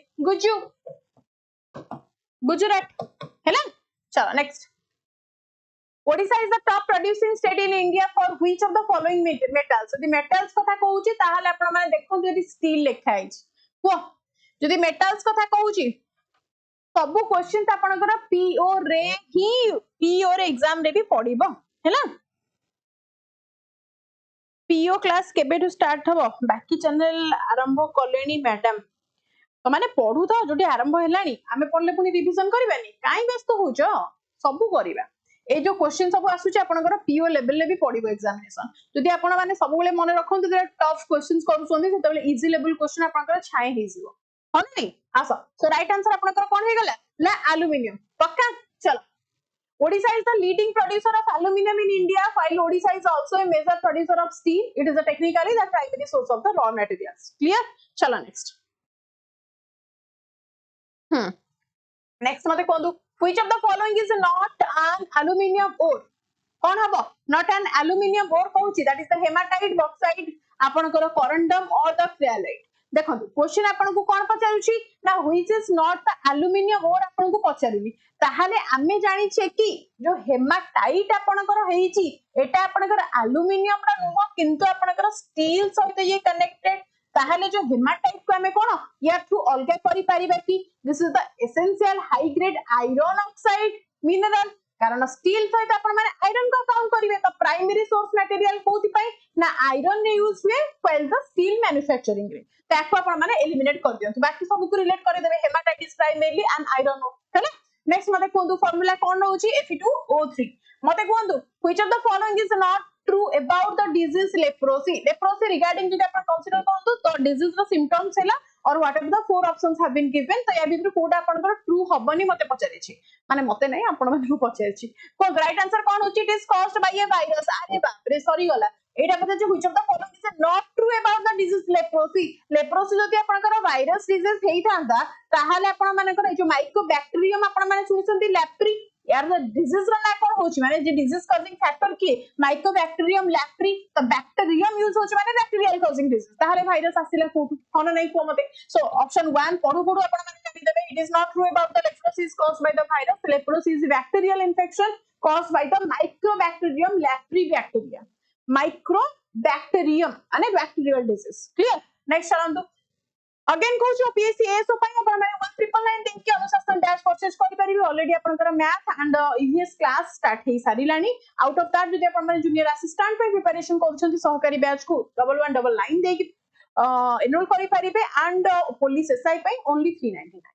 गुजरात हैला चलो next Odisha is the top producing state in India for which of the following metals? The metals कथा कहूची ताहाले आपण माने देखो जदी स्टील लिखा है को जदी मेटल्स कथा कहूची सब क्वेश्चन आपनकर पीओ रे ही पीओ रे एग्जाम रे भी पड़िबो हैला पीओ क्लास केबेटू स्टार्ट हबो बाकी चैनल आरंभ कलेनी मैडम तो माने पढू तो जदी आरंभ हेलानी आमे पढले पुनी रिवीजन करबानी काई व्यस्त होजो सब करिबा ए जो क्वेश्चन सब आसुची आपनकर पीओ लेवल ले भी पड़िबो एग्जामिनेशन जदी आपण माने सब बेले मन रखन जे टफ क्वेश्चंस करूसोंदी सेते बेले इजी लेवल क्वेश्चन आपनकर छाए हे जिवो हो नै आसा सो राइट आंसर आपनकर कोन हे गला ला एल्युमिनियम पक्का चलो Odisha is the leading producer of aluminum in India while Odisha is also a major producer of steel it is a technically the primary source of the raw materials clear चलो next next मते कोंदु which of the following is not an aluminium ore कौन हबो not an aluminium ore कहूची that is the hematite bauxite आपनकर corundum or the cryolite देखंतु question आपन को कोन पचारुची ना which is not the aluminium ore आपन को पचारिली ताहाले आमे जानि छे कि जो हेमाटाइट आपनकर हेची एटा आपनकर एल्युमिनियम रा नुह किंतु आपनकर स्टील सहित ये कनेक्टेड ताहाले जो हेमाटाइट को हमें कोन या थ्रू अलगा करि परिबा कि this is the essential high grade iron oxide mineral कारण स्टील सहित आपण माने आयरन को काउंट करिवे तो प्राइमरी सोर्स मटेरियल कोथि पई ना आयरन रे यूज हुए व्हाइल द स्टील मैन्युफैक्चरिंग रे ताको आपण माने एलिमिनेट कर दियंतु बाकी सब को रिलेट कर देबे haematite is primarily and iron हैला नेक्स्ट मते कोंदु फार्मूला कोन रहउची Fe2O3 मते कोंदु which of the following is not true about the disease leprosy regarding जदि आपण कंसीडर कोंदु तो डिजीज रो सिम्पटम्स हैला और what are the four options have been given तो या भीतर कोडा आपनकर ट्रू हबनी मते पचारि छी माने मते नै आपण माने पचारि छी को राइट आंसर कोन होची it is caused by a virus अरे बाप रे सॉरी गला एटा पता जे which of the following is not true about the disease leprosy जदि आपनकर वायरस डिजीज हेई थांदा ताहाले आपण मानकर जो माइकोबैक्टीरियम आपण माने सुनिसंती लैप्री यार द डिजीज रा ना कोन होची माने जे डिजीज कॉजिंग फैक्टर की माइकोबैक्टीरियम लैप्री तो बैक्टीरियम यूज होची माने बैक्टीरियल कॉजिंग डिजीज ताहाले वायरस आसिला कोठु होन नै को मते सो ऑप्शन 1 पढु पढु आपण माने जानि देबे it is not true about the leprosy is caused by the virus leprosy is bacterial infection caused by the mycobacterium leprae bacteria microbacterium अने बैक्टीरियल डिजीज क्लियर नेक्स्ट चलंतु अगेन कहूँ पीएससी एएसओ अपन मैंने 1999 दिन की अनुशासन डैश परचेज कर पारिबे ऑलरेडी आपनकर math and EVS class start हे सारिलानी आउट ऑफ दैट जदि अपन माने जूनियर असिस्टेंट पे प्रिपरेशन करूछंती सहकारी बैच को 1199 देकी एनरोल करि पारिबे एंड पुलिस एसआई पे ओनली 399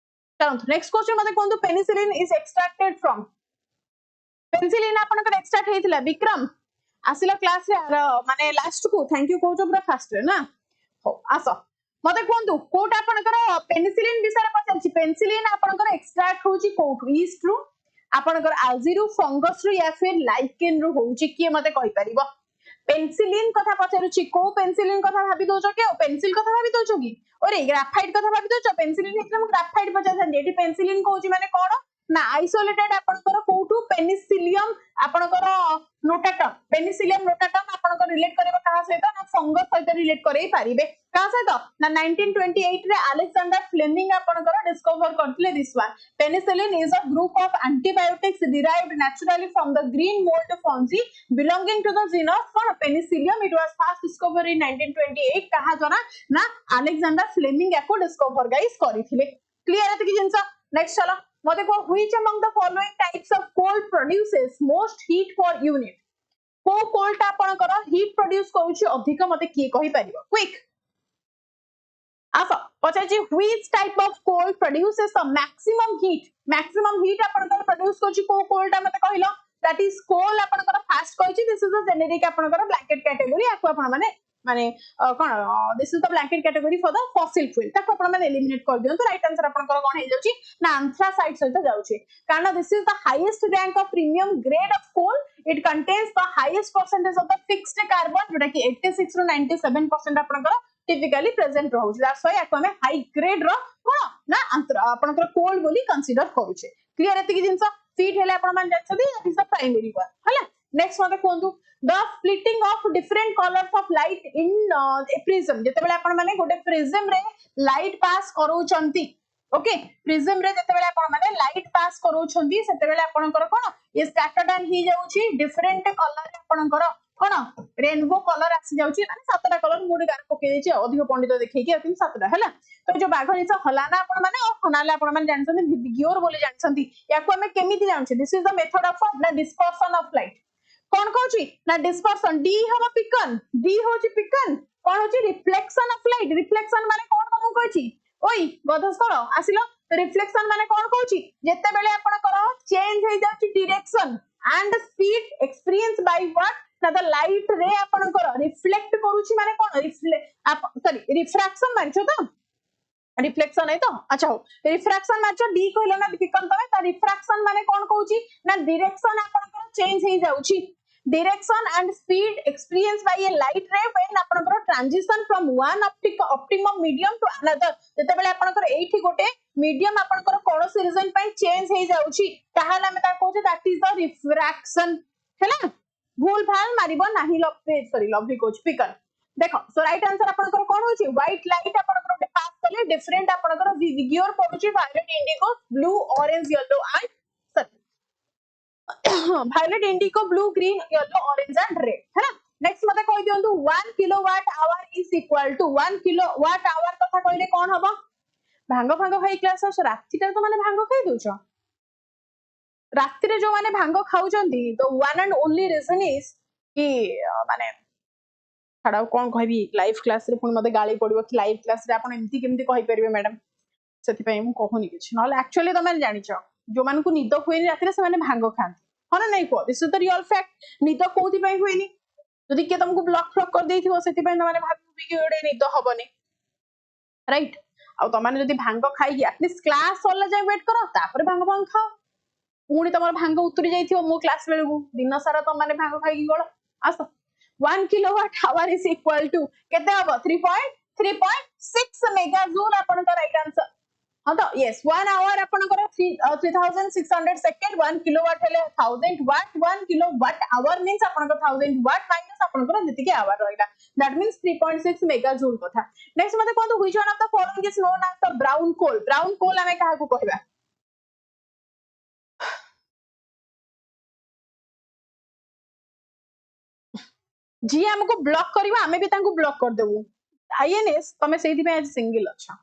चलो नेक्स्ट क्वेश्चन मते कोन penicillin is extracted from penicillin आपनकर एक्सट्रैक्ट हेतिला विक्रम आसिला क्लास रे माने लास्ट को थैंक यू कहूछ पूरा फास्ट रे ना हो आसो मते कोंतु कोटा आपनकर पेनिसिलिन विषय पचारछि पेनिसिलिन आपनकर एक्सट्रैक्ट होछि कोट ईस्ट रु आपनकर आल्जी रु फंगस रु या फिर लाइकेन रु होछि कि मते कहि परिबो पेनिसिलिन कथा पचारुछि को पेनिसिलिन कथा भाबी दोछो के पेंसिल कथा भाबी दोछो कि ओरे ग्राफाइट कथा भाबी दोछो पेनिसिलिन हेतले हम ग्राफाइट पचारछन एठी पेनिसिलिन कहूछि माने कोन ना आइसोलेटेड आपनकर कोटू पेनिसिलियम आपनकर नोटाटम पेनिसिलियम नोटाटम आपनकर रिलेट करबा कहा सहित ना फंगस सहित रिलेट करै पारिबे कहा सहित ना 1928 रे अलेक्जेंडर फ्लेमिंग आपनकर डिस्कवर करथिले this one penicillin is a group of antibiotics derived naturally from the green mould fungi belonging to the genus कौन penicillium it was first discovered in 1928 कहा जरा ना अलेक्जेंडर फ्लेमिंग याको डिस्कवर गाइस करिथिले clear है कि जिंस नेक्स्ट चलो मते को which among the following types of coal produces most heat for unit को कोलटा आपण करो हीट प्रोड्यूस करूची अधिक मते की कहि परिबो क्विक आसा पछाची which type of coal produces the maximum heat आपण करो प्रोड्यूस करूची को कोलटा मते कहिलो दैट इज कोल आपण करो फास्ट कहिची दिस इज द जेनेरिक आपण करो ब्लैंकेट कैटेगरी आको आपण माने कोन this is the blanket category for the fossil fuel ताको आपण माने एलिमिनेट कर दियौ तो राइट आंसर आपण कोन हे जाउची ना एंथ्रासाइट सहित जाउची कारण this is the highest rank of premium grade of coal it contains the highest percentage of the fixed carbon जोटा कि 86 रो 97% आपण को टिपिकली प्रेजेंट रहउची दैट्स व्हाई आको हमें हाई ग्रेड रो कोन ना आपण को कोल बोली कंसीडर करूचे क्लियर एति कि जिंस फीट हेले आपण मान जानछथि that is the primary one हला नेक्स्ट मते कोंतु the splitting of different colors of light in a prism जते बेले आपण माने गोटे प्रिज्म रे लाइट पास करूचंती ओके प्रिज्म रे जते बेले आपण माने लाइट पास करूचंती सेते बेले आपणकर कोन ये स्कैटर्ड ही जाउची डिफरेंट कलर आपणकर कोन रेनबो कलर आसी जाउची माने सातटा कलर मुडी गार पके देछि अधिक पंडित देखै कि अतिन सातटा हला तो जो बाघनिस हलाना आपण माने और हनाले आपण माने जानछंती विगियोर बोली जानछंती याको हमें केमिति जानछे this is the method of the dispersion of light कौन कहूची ना डिस्पर्सन डी हम पिकन डी होची पिकन कौन होची रिफ्लेक्शन ऑफ लाइट रिफ्लेक्शन माने कौन हम कहूची ओई गधस्थल आसिलो रिफ्लेक्शन माने कौन कहूची जते बेले आपण करो चेंज हो जाउची direction and speed experience by what ना द लाइट रे आपण करो रिफ्लेक्ट करूची माने कौन सॉरी रिफ्रैक्शन मानछो तो रिफ्लेक्शन है तो अच्छा हो रिफ्रैक्शन मानछो डी कहलो ना पिकन तमे ता रिफ्रैक्शन माने कौन कहूची ना डायरेक्शन आपण करो चेंज हो जाउची direction and speed experienced by a light ray when आपनकर transition from one optimum medium to another जते बेले आपनकर एठी गोटे मीडियम आपनकर कोनोसी रीजन पय चेंज हे जाउची ताहाले हम ता कहू दैट इज द रिफ्रैक्शन हैला भूल भाल मारिबो नाही लवली कोच पिकन देखो सो राइट आंसर आपनकर कोन होची व्हाइट लाइट आपनकर पास करले डिफरेंट आपनकर विगियोर पडुची violet indigo blue orange yellow and violet indigo blue green yellow orange and red है ना नेक्स्ट मते कहि दियंतु 1 kilowatt hour is equal to 1 kilowatt hour कथा कहले कोन हबो भांग खाई क्लास राति तो माने भांग खाई दोछ राति रे जो माने भांग खाउचंती तो one and only reason is कि माने छाड़ाओ कोन कहबी लाइव क्लास रे पुन मते गाली पड़िबो कि लाइव क्लास रे आपण एम्ति केमति कहि परिबे मैडम सेति पय हम कहूनी किछ नले एक्चुअली त माने जानिचो जो मान को निद हुएनी राति से माने भांग खांती हना नहीं को this is the real fact निद कोथि पय हुएनी जदि के तुमको ब्लॉक फ्लॉक कर देथिबो सेति पय माने भाबी कि ओडे निद हबनी राइट आ त माने जदि भांग खाई एटलीस्ट क्लास होला जाय वेट करो तापर भांग खाओ पुणी तमर भांग उतरी जाइथिबो मो क्लास बेलगु दिन सारा त माने भांग खाई गळ आस 1 kilowatt hour is equal to केते हबो 3.6 मेगा जूल आपन का राइट आंसर हाँ तो यस 1 आवर अपन करो 3600 सेकंड 1 किलोवाट हेले 1000 वाट 1 किलोवाट आवर मींस अपन को 1000 वाट माइनस अपन को जति के आवर रहला दैट मींस 3.6 मेगा जूल कथा नेक्स्ट मते कोन तो which one of the following is known as the brown coal हमें काहा को कहबा जी हमको ब्लॉक करबा हमें भी तांको ब्लॉक कर देबू आईएनएस तमे सेहि पे आज सिंगल अच्छा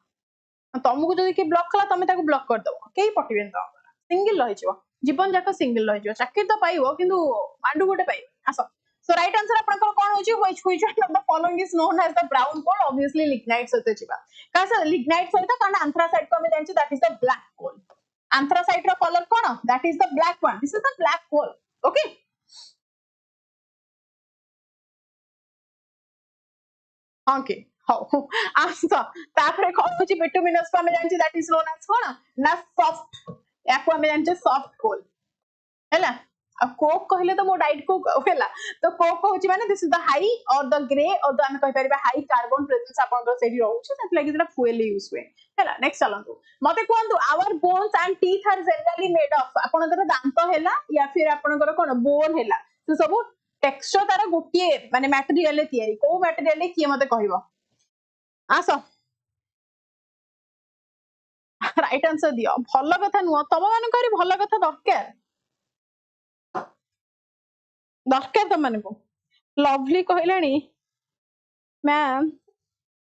तुमको जदि कि ब्लॉक कला तुम ताको ब्लॉक कर दबो केही पटिबेन तो सिंगल रहि जिवो जीवन जाक सिंगल रहि जिवो चाकरी तो पाइबो किंतु मांडू गोटे पाइबो आसो सो राइट आंसर आपन कोन होची which one of the following is known as the brown coal obviously lignite सहित छिबा कासा lignite सहित कारण anthracite को हम जानछि that is the black coal anthracite रो कलर कोन that is the black one this is the black coal okay okay हो आसो तापरे कोन होची bituminous को हम जानछि that is known as कोन ना soft याको हम जानछि soft coal हैला कोक कहले तो मो डाइट को हैला तो कोक होची माने दिस इज द हाई और द ग्रे और द हम कहि परिबा हाई कार्बन प्रेजेंस आपन को सेठी रहउछ सेट लागि जरा फ्यूल यूज हुए हैला नेक्स्ट चलंतु मते कोंतु our bones and teeth are generally made of आपन को दांत हैला या फिर आपन को कोन बोन हैला तो सब टेक्सचर तार गोटिए माने मटेरियल ले तयारी को मटेरियल ले की मते कहइबो आसो राइट आंसर दियो भलो कथा नुवा तब मान करी भलो कथा दरकार तुम मान को लवली कहलानी मैम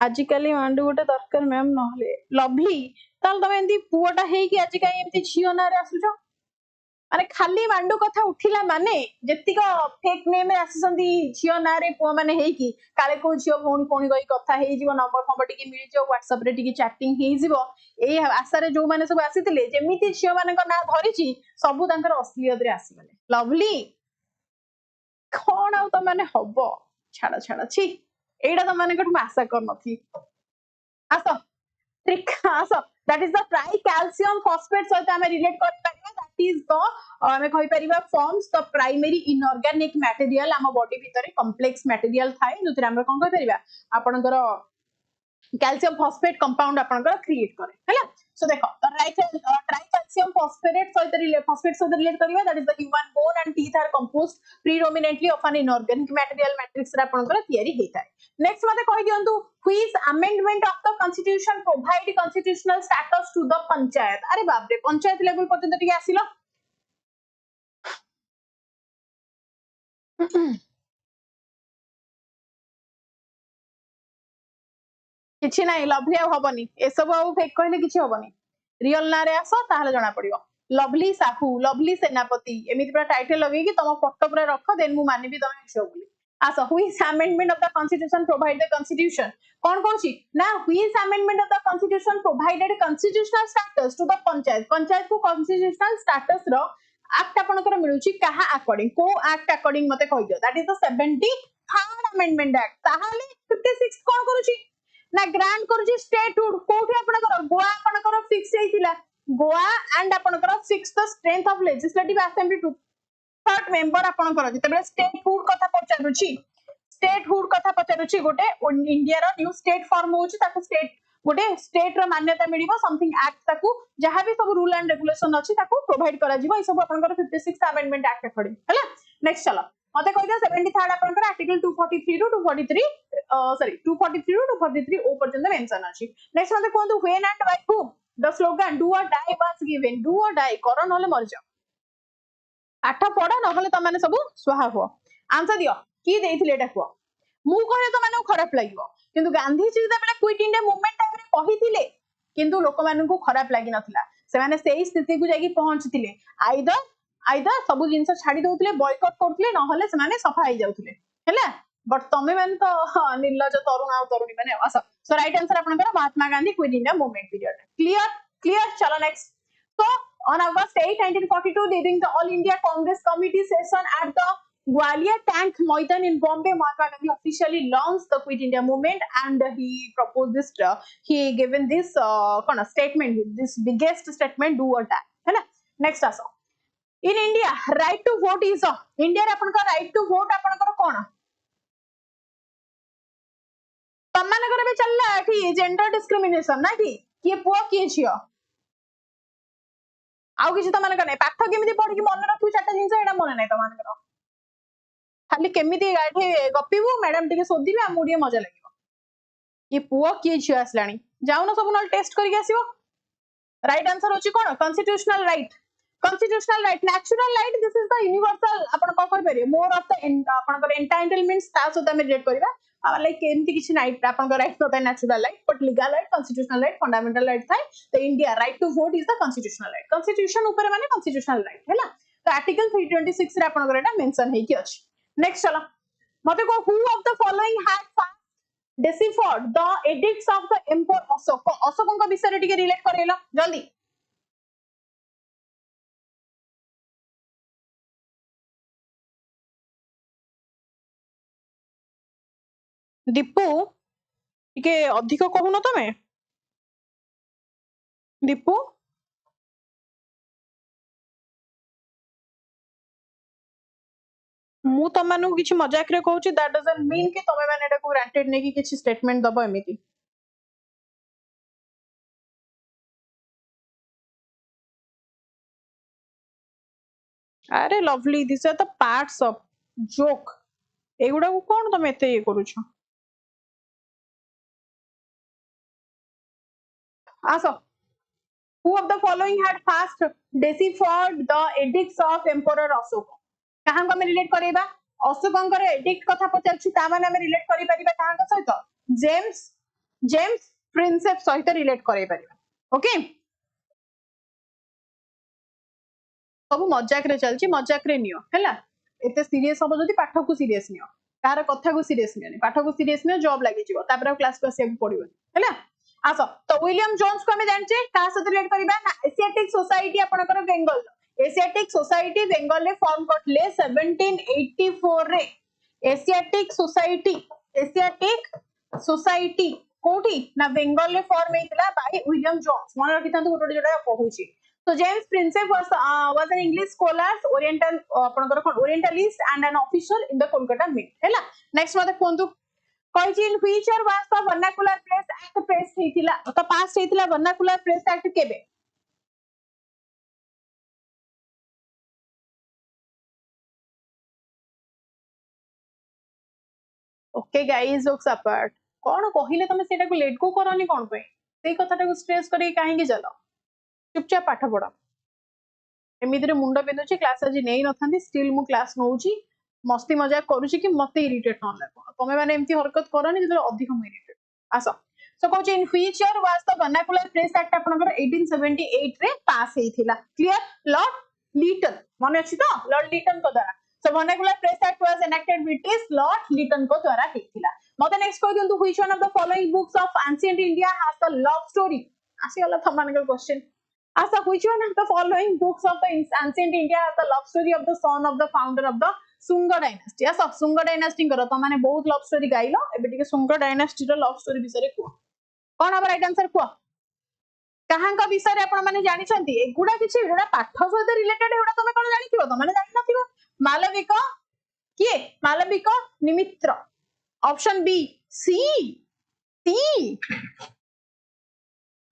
आजिकली मांडू गोटे दरकार मैम नहले लवली ताल तुम एंती पुओटा हे कि आज काई एंती झियो ना रे आसुछ माने खाली मांडू कथा उठिला माने जेतिक फेक नेम रे आसुसंती झियो ना रे पुओ माने हे कि काले को झियो भौणी कोणी गई कथा हे जीवो नंबर फंबर टिके मिल जो WhatsApp रे टिके चैटिंग हे जीवो ए आशा रे जो माने सब आसीतिले जेमिति झियो माने को ना धरिची सब तांकर असलियत रे आसीगले लवली कौन आउ तो माने हबो छाड़ा छाड़ा छी एडा तो माने कठु आशा कर नथी आसो ट्रिक आसो that is the try calcium phosphate सहित हमें रिलेट कर परिबा दैट इज द हमें कहि परिबा forms the primary inorganic material हम बॉडी भीतर कॉम्प्लेक्स मटेरियल थाए जोतिर हम कोन कहि परिबा आपनकर कैल्शियम फॉस्फेट कंपाउंड आपनकर क्रिएट करे हैला सो देखो ट्राई कैल्शियम फॉस्फेट सहित रिलेट करिबा that is the human bone and teeth are composed predominantly of an inorganic material matrix रे आपनकर तयारी हेताय नेक्स्ट मते कहि दियंतु which amendment of the constitution provide constitutional status to the panchayat अरे बाप रे पंचायत लेवल पर्यंत टिके आसिलो किछि नाही लवली हबनी ए सब फेक कहले किछि हबनी रियल ना रे आसो ताहले जणा पड़िबो लवली साहू लवली सेनापति एमिति पूरा टाइटल लगे कि तम फोटो पूरा रख देन मु मानिबी तमे हिसो बोली आसो which amendment of the constitution provide the constitution कौन छी ना which amendment of the constitution provided constitutional status to the panchayat को कॉन्स्टिट्यूशनल स्टेटस रो एक्ट आपनकर मिलुची कहा अकॉर्डिंग को एक्ट अकॉर्डिंग मते कहि दियो that is the 73rd amendment act ताहाले 56 कोन करूची ना ग्रांट करूची स्टेटहुड कोठी आपनकर गोवा आपनकर फिक्स हेतिला गोवा एंड आपनकर fix the strength of legislative assembly to third member आपनकर जेतेबे स्टेटहुड कथा पचारुची गोटे इंडिया रो न्यू स्टेट फॉर्म होची ताको स्टेट गोटे स्टेट रो मान्यता मिलिबो समथिंग एक्ट ताको जहां भी सब रूल एंड रेगुलेशन अछि ताको प्रोवाइड करा जिवो ई सब आपनकर 56th अमेंडमेंट एक्ट अकॉर्डिंग हैला नेक्स्ट चलो मते कहि दियो 73rd आपनकर आर्टिकल 243 टू 243 सॉरी 243 टू 243 ओ पर्यंत मेंशन अछि नेक्स्ट मते कोंतु when and by who the slogan do or die was given do or die करो नले मर जाओ आठ पढा नहले त माने सब स्वाहा हो आंसर दियो की देइथिले एटा को मु कहे तो माने खराब लागिवो किंतु गांधी जी जबले क्विट इंडिया मूवमेंट टाइम रे कहिथिले किंतु लोक मानन को खराब लागि नथिला से माने सेही स्थिति को जाई पहुंचथिले आइदर सब जिंस छाडी दउथिले बॉयकॉट करथिले नहले से माने सफा आइ जाउथिले हैला बट तमे माने तो निर्लज तरुण आ तरुणी माने आसा सो राइट आंसर आपनकर Mahatma Gandhi quit India movement period clear चलो next so on August 8 1942 during the all India Congress committee session at the Gwalior Tank Maidan in Bombay Mahatma Gandhi officially launched the Quit India movement and he proposed this he given this statement this biggest statement do or die है ना next आसो in India right to vote is India रे अपन का right to vote अपन का कौन तमने करे भी चल रहा है कि gender discrimination ना कि ये पुआ किए छियो आउ किछि त माने कने पाठ केमिति पढि कि मन रखु चारटा जिंस एडा मन नै त मान करो खाली केमिति गाठे गपिबु मैडम टिके सोधिबे आ मुडिए मजा लागिवो ये पुओ किए छियो आसलानी जाउ न सब नल टेस्ट करि आसीबो राइट आंसर होची कोन constitutional right natural right this is the universal अपन को कहि परिए मोर ऑफ द अपन को एंटाइटलमेंट्स ता सो त रिलेट करबा लाइक एमती किसी नाइट आपन राइट नता natural right but legal right constitutional right fundamental right थाए तो India right to vote is the constitutional right constitution ऊपर माने कॉन्स्टिट्यूशनल राइट हैला तो आर्टिकल 326 रे आपन एटा मेंशन हे कि अछि नेक्स्ट चलो मते को who of the following had first deciphered the edicts of the emperor Ashoka Ashok विषय टिके रिलेट करेला जल्दी दीपू टिके अधिक कहून तमे दीपू मु तम मानु किछि मजाक रे कहूची दैट डजंट मीन कि तमे माने एटा को ग्रांटेड नै कि किछि स्टेटमेंट दबो एमिति अरे lovely this are the parts of joke एगुडा को कोन तमे एते ये करूछ आसो who of the following had first deciphered the edicts of emperor Ashoka कहां को हम रिलेट करेबा अशोकंकर एडिक्ट कथा पचारछि ता माने हम रिलेट करि परिबा कहां सहित जेम्स प्रिंसेप सहित रिलेट करि परिबा ओके सब मजाक रे चलछि मजाक रे नियो हैला एते सीरियस हो जदी पाठ को सीरियस नियो तार कथा को सीरियस नियो पाठ को सीरियस नियो जॉब लागि जिवो तापर क्लास को आसे पड़िबो हैला आसो तो विलियम जोन्स को हमें जानचे का साथ रिलेट करिबा ना एशियाटिक सोसाइटी आपनकर बेंगल एशियाटिक सोसाइटी बेंगल रे फॉर्म करले 1784 रे एशियाटिक सोसाइटी कोठी ना बेंगल रे फॉर्म हेतिला बाय विलियम जोन्स मन रखिथांतु गोटे जोडा कहूची so James Prinsep was an English scholar oriental आपनकर orientalist and an officer in the Kolkata mint हैला नेक्स्ट मते कोंतु कहिछि in which year was the vernacular press act press हेतिला तो पास हेतिला वर्नाकुलर प्रेस एक्ट केबे ओके गाइस जोक्स अपार्ट कोन कहिले तमे सेटा को लेट को करनी कोन पे सेई कथाटा को स्ट्रेस करी काहे कि चलो चुपचाप पाठ पढो एमितिरे मुंड बिंदुची क्लास आज नै नथांती स्टिल मु क्लास नउची मस्ती मजाक करूची कि मते इरिटेट न लागो तमे माने एमती हरकत करनी जदि अधिक मु इरिटेट आसो सो कहूँ in which year was the vernacular press act आपनकर 1878 रे पास हेतिला क्लियर लॉर्ड लीटन मन अछि तो लॉर्ड लीटन को द्वारा so vernacular press act was enacted British Lord Lytton को द्वारा हेतिला मते नेक्स्ट कह दियंतु which one of the following books of ancient India has the love story आसी वाला थमानकर क्वेश्चन Asa, which one of the following books of the ancient India has the love story of the son of the founder of the Sunga dynasty? Yes, Sunga dynasty करो तो माने बहुत love story गाइलो एबे टिके Sunga dynasty रो love story विषय रे को कोन अब राइट आंसर को कहां का विषय रे आपण माने जानि छंती एगुडा किछि एडा पाठ सहित रिलेटेड एडा तमे कोन जानि थिबो तो माने जानि नथिबो मालविक किए मालविक निमित्र ऑप्शन बी सी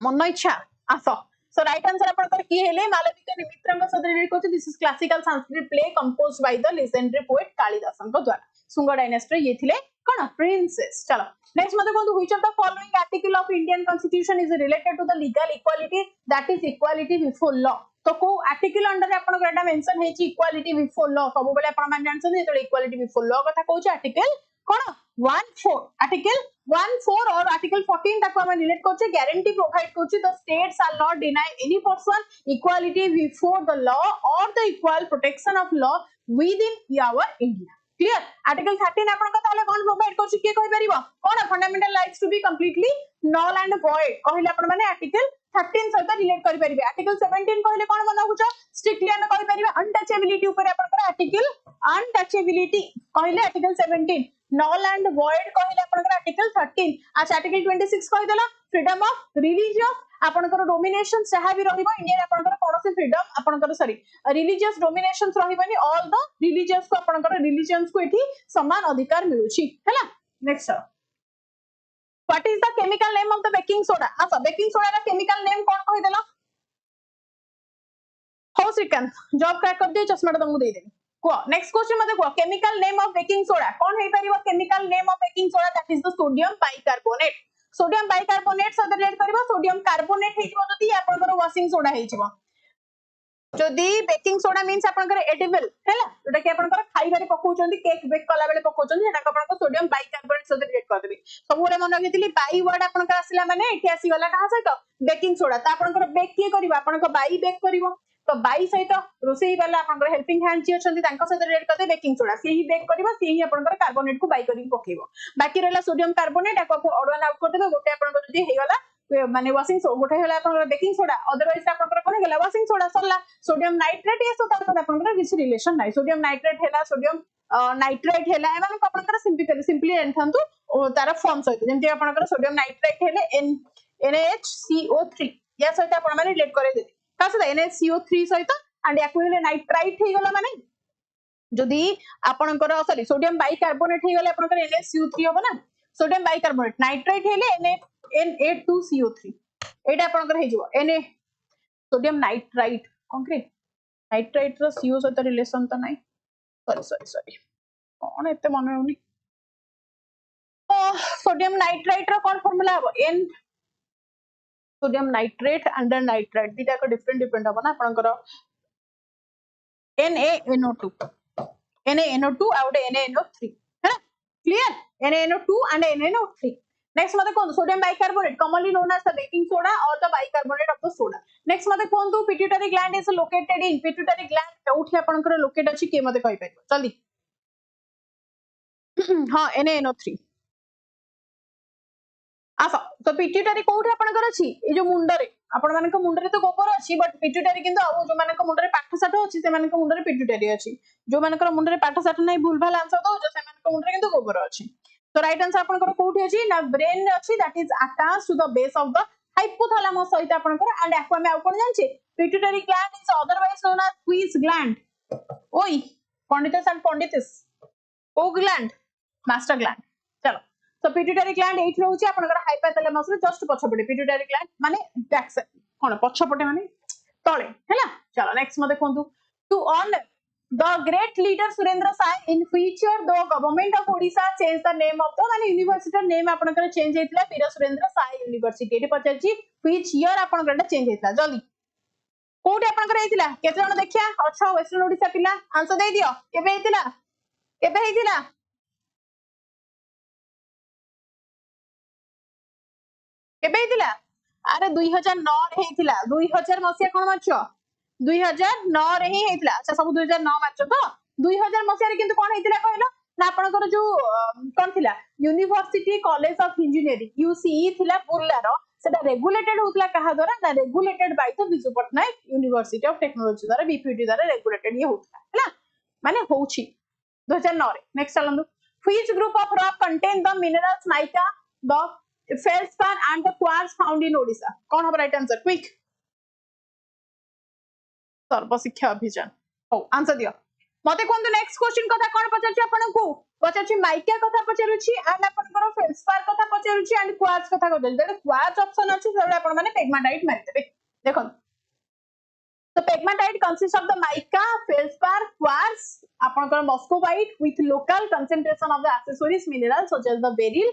मन इच्छा आसो So right answer आपनकर की हेले मालविका निमित्रंग साथ रिलेट करछ this is classical Sanskrit play composed by the legendary poet Kalidasan को द्वारा सुंगा डायनेस्टी ये थिले कोन प्रिंसेस चलो नेक्स्ट मते कोन which of the following article of Indian constitution is related to the legal equality that is equality before law तो को article under आपनकर एटा मेंशन हेची इक्वालिटी बिफोर लॉ सब बेले आपण मान जानछन जे इक्वालिटी बिफोर लॉ कथा कहूछ आर्टिकल कोन 14 आर्टिकल 14 और आर्टिकल 14 तक हम रिलेट करछे गारंटी प्रोवाइड करछे the state shall not deny any person equality before the law or the equal protection of law within our India clear article 13 आपन कथा हले कोन प्रोवाइड करछे के कहि परिबो कोन fundamental rights to be completely null and void कहिले आपन माने आर्टिकल 13 सहित रिलेट करि परिबे आर्टिकल 17 कहले कोन मन होछ स्ट्रिक्टली हम कहि परिबे अनटचेबिलिटी ऊपर आपन आर्टिकल अनटचेबिलिटी कहले आर्टिकल 17 null and void कहले आपनकर आर्टिकल 13 अच्छा आर्टिकल 26 कहि देला फ्रीडम ऑफ रिलीजियस आपनकर डोमिनेशन चाहा भी रहिबो इंडिया आपनकर कोनोसी फ्रीडम आपनकर सॉरी रिलीजियस डोमिनेशंस रहिबनी ऑल द रिलीजियस को आपनकर रिलीजियंस को एठी समान अधिकार मिलुची हैला next what is the chemical name of the baking soda अच्छा बेकिंग सोडा रा केमिकल नेम कोन कहि देला हो श्रीकांत जॉब क्रैक कर दे चश्मा तुमको दे देनी को नेक्स्ट क्वेश्चन मते को chemical name of baking soda कोन हे परिबो chemical name of baking soda that is the sodium bicarbonate साथ रिलेट करबो सोडियम कार्बोनेट हेइबो जदी आपनकर वाशिंग सोडा हेइबो जदि बेकिंग सोडा मीन्स आपनकर एडिबल हैला जोटा कि आपनकर खाइबारे पकोउचंदी केक बेक कला बेले पकोउचंदी सेटा आपनकर सोडियम बाइकार्बोनेट सहित रिएक्ट कर देबे सबुरे मन रखितली बाई वर्ड आपनकर आसिला माने एठी आसी गला कहा सहित बेकिंग सोडा त आपनकर बेक के करबा आपनकर बाई बेक करबो तो बाई सहित रोसेई वाला आपनकर हेल्पिंग हैंड जे अछंती तांका सहित रिएक्ट कर दे बेकिंग सोडा से ही बेक करबो से ही आपनकर कार्बोनेट को बाई करी पकेबो बाकी रहला सोडियम कार्बोनेट आपको ऑड आउट कर देबे गोटे आपनकर जदी हे गला माने वाशिंग सोडा गोटे होला आपनकर बेकिंग सोडा अदरवाइज आपनकर कोन गेला वाशिंग सोडा सरला सोडियम नाइट्रेट ये सो तार आपनकर किसी रिलेशन नाही सोडियम नाइट्रेट हैला सोडियम नाइट्रेट हैला एमान आपनकर सिंपली एंथंतु तार फॉर्म सहित जेंति आपनकर सोडियम नाइट्रेट हैले NaHCO3 या सहित आपन माने रिलेट करे देते का सहित NaCO3 सहित एंड याकु हेले नाइट्राइट हे गला माने जदी आपनकर सॉरी सोडियम बाइकार्बोनेट हे गला आपनकर NaCO3 होबो ना सोडियम बाइकार्बोनेट नाइट्रेट हेले Na2CO3 एटा आपनकर हे जिवो Na sodium nitrite concrete nitrite रो CO सहित रिलेशन त नाही सॉरी कोन एते मन होनी सोडियम नाइट्राइट रो कोन फार्मूला हबो N sodium nitrate and nitrite दिटा को डिफरेंट हबो ना आपनकर NaNO2 और NaNO3 है ना clear NaNO2 and NaNO3 next मते कोन sodium bicarbonate commonly known as the baking soda or the bicarbonate of the soda next मते कोन तो pituitary gland is located in pituitary gland कोठी आपनकर लोकेट अछि के मते कहि पाइबो जल्दी हां NaNO3 आसा तो पिट्यूटरी कोठी आपनकर अछि ए जो मुंडरे आपण मानक मुंडरे तो गोबर अछि बट पिट्यूटरी किंतु आ जो मानक मुंडरे पाठसाठ अछि से मानक मुंडरे पिट्यूटरी अछि जो मानकर मुंडरे पाठसाठ नै भूल भाल आंसर दो जो से मानक मुंडरे किंतु गोबर अछि तो राइट आंसर आपनकर कोठी अछि ना ब्रेन अछि that is attached to the base of the hypothalamus सहित आपनकर एंड याको हम आउ कोन जानछि pituitary gland is otherwise known as which gland ओई पंडितस एंड पंडितस ओ ग्लैंड मास्टर ग्लैंड चलो तो पिट्यूटरी ग्लैंड एठ रहउची आपनकर हाइपोथैलेमस रे जस्ट पछपटे पिट्यूटरी ग्लैंड माने बैक साइड कोन पछपटे माने तळे हैला चलो नेक्स्ट मते कोंतु to on the great leader Surendra Sai in future the government of Odisha change the name of the माने यूनिवर्सिटी नेम आपनकर चेंज हेतला वीर सुरेंद्र साय यूनिवर्सिटी एठी पछाची व्हिच ईयर आपनकर चेंज हेतला जल्दी कोठी आपनकर हेतिला केते जण देखिया अच्छा वेस्टर्न ओडिशा पिला आंसर दे दियो केबे हेतिला अरे 2009 रे हेतिला 2000 मसिया कोन माचो 2009 रे ही हेतिला अच्छा सब 2009 माचो तो 2000 मसिया रे किंतु कोन हेतिला कहलो ना आपनकर जो कोन थिला university college of engineering UCE थिला बुर्ला रो सेटा रेगुलेटेड होतला कहा द्वारा ना regulated by the Biju Patnaik university of technology द्वारा बीपीटी द्वारा रेगुलेटेड ये होतला हैला माने होउची 2009 रे नेक्स्ट चलंदु which group of rock contain the minerals mica the feldspar and the quartz found in Odisha कौन हब right answer quick Sarva Shiksha Abhiyan हो आंसर दियो मते कोन तो नेक्स्ट क्वेश्चन कथा कोन पचारछि आपन को पचारछि माइका कथा पचारुछि एंड आपन करो फेल्सपार कथा पचारुछि एंड क्वार्ट्ज कथा कहल जेते क्वार्ट्ज ऑप्शन अछि सेबे आपन माने पेगमाटाइट मारि देबे देखो तो pegmatite consist of the mica feldspar quartz आपन करो muscovite with local concentration of the accessories minerals such as the beryl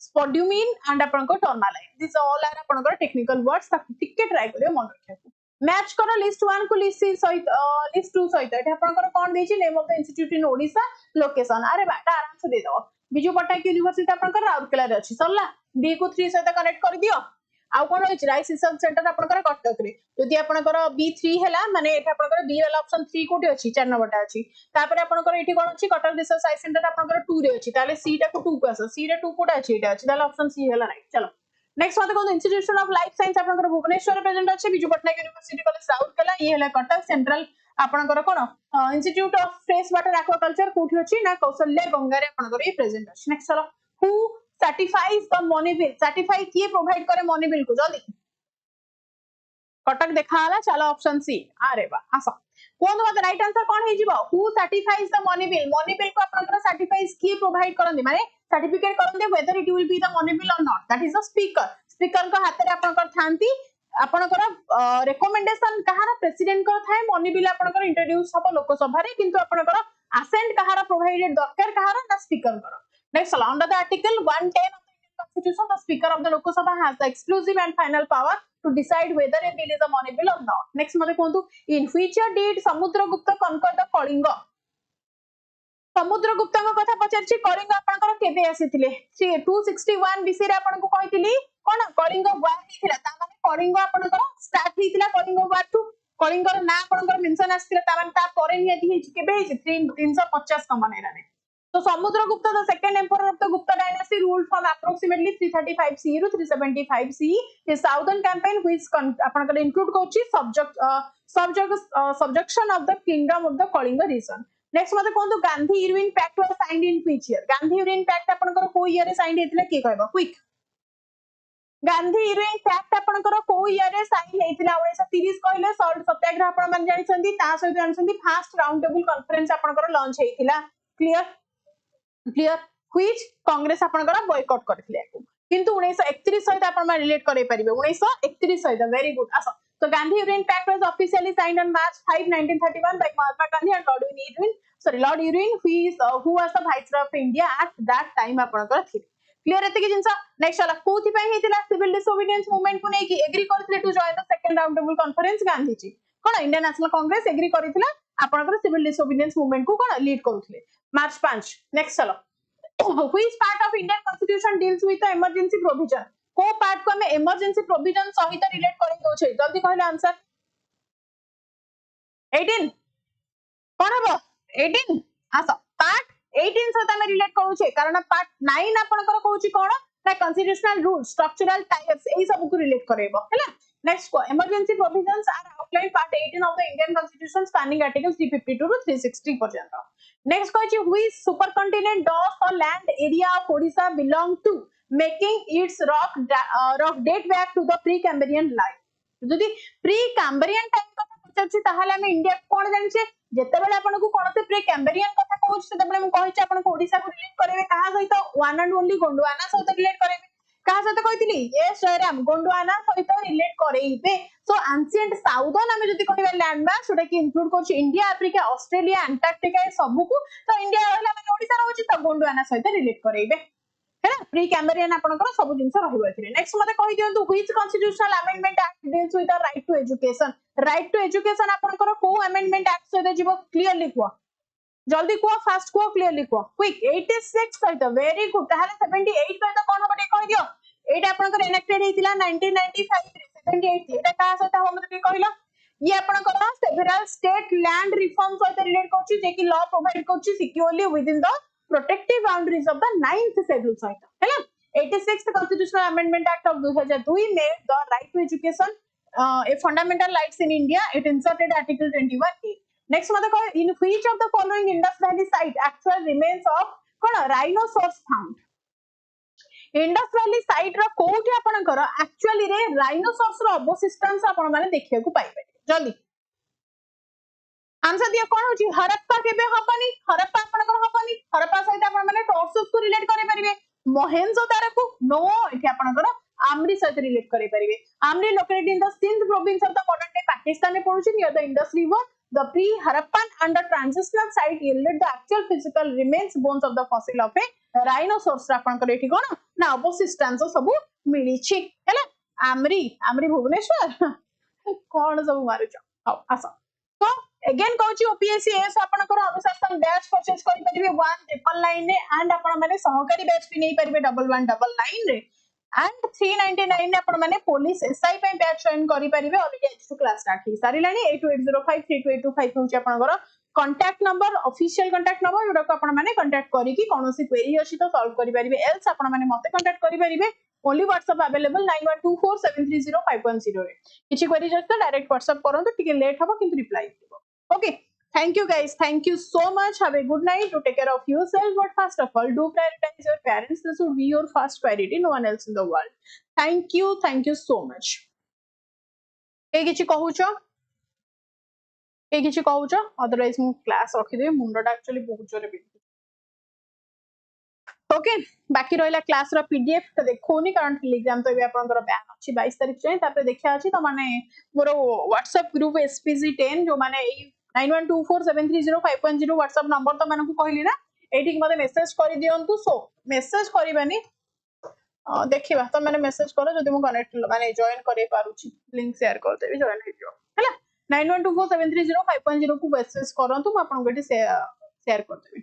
spodumene and आपनको टर्मालाइन दिस ऑल आर आपनको टेक्निकल वर्ड्स ताकि टिके ट्राई करियो मन रखियो मैच करो लिस्ट 1 को लिस्ट 3 सहित लिस्ट 2 सहित एटा आपनको कोन देछि name of the institute in Odisha location अरे बाटा आराम से दे दो बिजू पट्टनायक यूनिवर्सिटी आपनको राउरकेला रे अछि सरला बी को 3 सहित कनेक्ट कर दियो आउ कोन होछि राइस रिसर्च सेंटर आपनको कटक रे यदि आपनको B3 हैला माने एटा आपनको बी वाला ऑप्शन 3 कोठी अछि 4 नंबरटा अछि तापर आपनको एठी कोन अछि कटक रिसर्च साइंस सेंटर आपनको 2 रे अछि ताले सी टा को 2 को आस सी रे 2 कोटा अछि एटा अछि ताले ऑप्शन सी हैला राइट चलो नेक्स्ट मते कोन इंस्टीट्यूशन ऑफ लाइफ साइंस आपनको भुवनेश्वर प्रेजेंट अछि बिजू पटनायक यूनिवर्सिटी कॉलेज राउरकेला ये हैला कटक सेंट्रल आपनको कोन institute of fresh water aquaculture कोठी अछि ना कौशल्य गंगा रे आपनको ये प्रेजेंट अछि नेक्स्ट चलो who certifies the money bill certify किए प्रोवाइड करे मनी बिल को जल्दी कटक देखा हला चलो ऑप्शन सी अरे बा आसा कोन मत राइट आंसर कोन हे जिवो who certifies the money bill को आपन सर्टिफाइज किए प्रोवाइड करन माने सर्टिफिकेट करन दे whether it will be the money bill or not that is the speaker को हाथ रे आपन थांती आपन रिकमेंडेशन कहार प्रेसिडेंट को थाए मनी बिल आपन इंट्रोड्यूस हबो लोकसभा रे किंतु आपन असेंट कहार प्रोवाइडेड दरकार कहार ना स्पीकर करो next under the article 110 of the Indian Constitution the speaker of the Lok Sabha has the exclusive and final power to decide whether a bill is a money bill or not. Next mate कहतु in which year did Samudragupta conquer the Kalinga? Samudragupta कथा पचारछि कलिंग आपनकर केबे आसीथिले 261 BC रे आपन को कहिथिली कोन कलिंग वार हेथिला ता माने कलिंग आपनकर स्टार्ट हेथिला कलिंग वार टू कलिंगर ना आपनकर मेंशन आसीथिला ता माने ता परे नियति हेछि केबे हेछि 350 कमन एरा रे तो Samudragupta the second emperor of the Gupta dynasty ruled from approximately 335 CE to 375 CE his southern campaign which आपनकर इंक्लूड कोछि subjection of the kingdom of the Kalinga region. Next मते कोन Gandhi-Irwin pact was signed in which year? Gandhi-Irwin pact आपनकर को year रे sign हेतिला के कहबो quick Gandhi-Irwin pact आपनकर को ईयर रे साइन हेतिला 1930 कहले सॉल्ट सत्याग्रह आपन मान जानि छथि ता सहित जानि छथि फर्स्ट राउंड टेबल कॉन्फ्रेंस आपनकर लॉन्च हेतिला क्लियर व्हिच कांग्रेस आपनकर बॉयकॉट करथिले किंतु 1931 सहित आपन मान रिलेट करै परिबे 1931 सहित वेरी गुड आसो So Gandhi-Irwin Pact was officially signed on March 5, 1931 by Mahatma Gandhi and Lord Irwin, who was the Viceroy of India at that time. आपनकर थी क्लियर एते कि जिंसा नेक्स्ट वाला कोथि पय हेतिला सिविल डिसोबीडियंस मूवमेंट को नै कि एग्री करथिले to join the second round table conference Gandhi ji कोन इंडियन नेशनल कांग्रेस एग्री करथिला आपनकर सिविल डिसोबीडियंस मूवमेंट को कोन लीड करथिले मार्च 5 नेक्स्ट चलो which part of Indian constitution deals with the emergency provision को पार्ट को हमें इमरजेंसी प्रोविजन सहित रिलेट करै दो छै जल्दी कहले आंसर 18 कोन हबो 18 आसा पार्ट 18 सहित हमें रिलेट करू छै कारण पार्ट 9 आपनकर कहू छी कोन ना कॉन्स्टिट्यूशनल रूल स्ट्रक्चरल टाइप्स एई सब को रिलेट करैबो हैला नेक्स्ट को emergency provisions are outline part 18 of the Indian constitution spanning articles 352 to 360 पर्यंत नेक्स्ट कहू छी which supercontinent does the land area of Odisha belong to making its rock date back to the pre-Cambrian life जदि pre-Cambrian time कथा पचछि ताहाले हम India कोन जानि छे जते बेले आपन को कोन से pre-Cambrian कथा कहू से तबले हम कहै छी आपन को ओडिसा को रिलेट करबे कहा सहित वन एंड ओनली गोंडवाना सहित रिलेट करबे कहा सहित कहितली यस जयराम गोंडवाना सहित रिलेट करैबे सो एंशिएंट साउदर्न हम जदि कहबे लैंड मास जोटा कि इंक्लूड करछि इंडिया अफ्रीका ऑस्ट्रेलिया अंटार्कटिका ए सब को तो इंडिया रहला माने ओडिसा रहउछि त गोंडवाना सहित रिलेट करैबे है ना प्री कैम्ब्रियन आपनकर सब जिंस रहइबो एथिरे नेक्स्ट मते कहि दियंतु which constitutional amendment act deals with the right to education आपनकर को अमेंडमेंट एक्ट से जीवो क्लियरली को जल्दी को फास्ट को क्लियरली को क्विक 86 सहित वेरी गुड ताहाले 78 सहित कोन हबे कहि दियो एटा आपनकर एनेक्टेड हेतिला 1995 रे 78 एटा का सहित हम मते कहिलो ये आपनकर सेवरल स्टेट लैंड रिफॉर्म सहित रिलेट करछि जे कि लॉ प्रोवाइड करछि securely with in the protective boundaries of the 9th schedule सहित हैला 86th constitutional amendment act of 2002 made the right to education a fundamental rights in India. It inserted article 21A. Next mother call in which of the following Indus Valley site actual remains of cone rhinoceros found Indus Valley site रा कोठी आपनकर actually रे rhinoceros रो अवशिष्टांश आपन माने देखिया को पाइबे जल्दी आंसर दिया कोन होची हरप्पा केबे हबनी हरप्पा आपनकर हबनी हरप्पा सहित आपन माने टॉर्सस को रिलेट करे परिबे मोहेंजोदारो को नो एठी आपनकर आमरी सहित रिलेट करे परिबे आमरी located in the Sindh province of the modern day Pakistan में पड़ुची near the Indus river the pre Harappan and the transitional site yielded the actual physical remains bones of the fossil of a rhinoceros आपनकर एठी कोन ना अवशिष्टांश सब मिली छी हैला आमरी आमरी भुवनेश्वर कोन सब मारुछ हां आसा तो अगेन कहूची ओपीएससी एस आपनकर अनुशासन बैच परचेज करि परिबे 199 रे एंड आपन माने सहकारी बैच भी नै परिबे 1199 रे एंड 399 रे आपन माने पुलिस एसआई पे बैच जॉइन करि परिबे ऑलरेडी एच2 क्लास स्टार्ट ही सारिलानी 8805328225 होची आपनकर contact number official contact number जोडा को आपन माने कांटेक्ट करी कि कोनोसी क्वेरी अछि तो सॉल्व करि परिबे एल्स आपन माने मते कांटेक्ट करि परिबे ओनली व्हाट्सएप अवेलेबल 9124730510 रे किछि क्वेरी जस्ट डायरेक्ट व्हाट्सएप करंतु टिके लेट हबो किंतु रिप्लाई दिबो okay thank you guys thank you so much have a good night to take care of yourself but first of all do prioritize your parents this would be your first priority no one else in the world thank you so much ए किछि कहूचो otherwise मु class रखि देबे मुंडा actually बहुत जोरे बिंदु okay बाकी रहला class रो PDF तो देखोनी कारण टेलीग्राम तो भी आपनकर बैन अछि 22 तारिख जाय तापर देखिया अछि तो माने मोर व्हाट्सएप ग्रुप एसपीजी10 जो माने 9124730510 व्हाट्सएप नंबर तो माने को कहली ना एठी मते मेसेज करि दियंतु सो मेसेज करिबानी देखिबा तो मैंने मेसेज करो जदि मु कनेक्ट माने जॉइन करे पारुची लिंक शेयर कर देबी जॉइन हे दियो हैला 91247305.0 को मेसेज करंतु मु आपन गटी शेयर कर देबी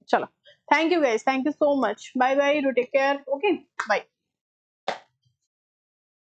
चलो thank you guys thank you so much bye bye do take care okay bye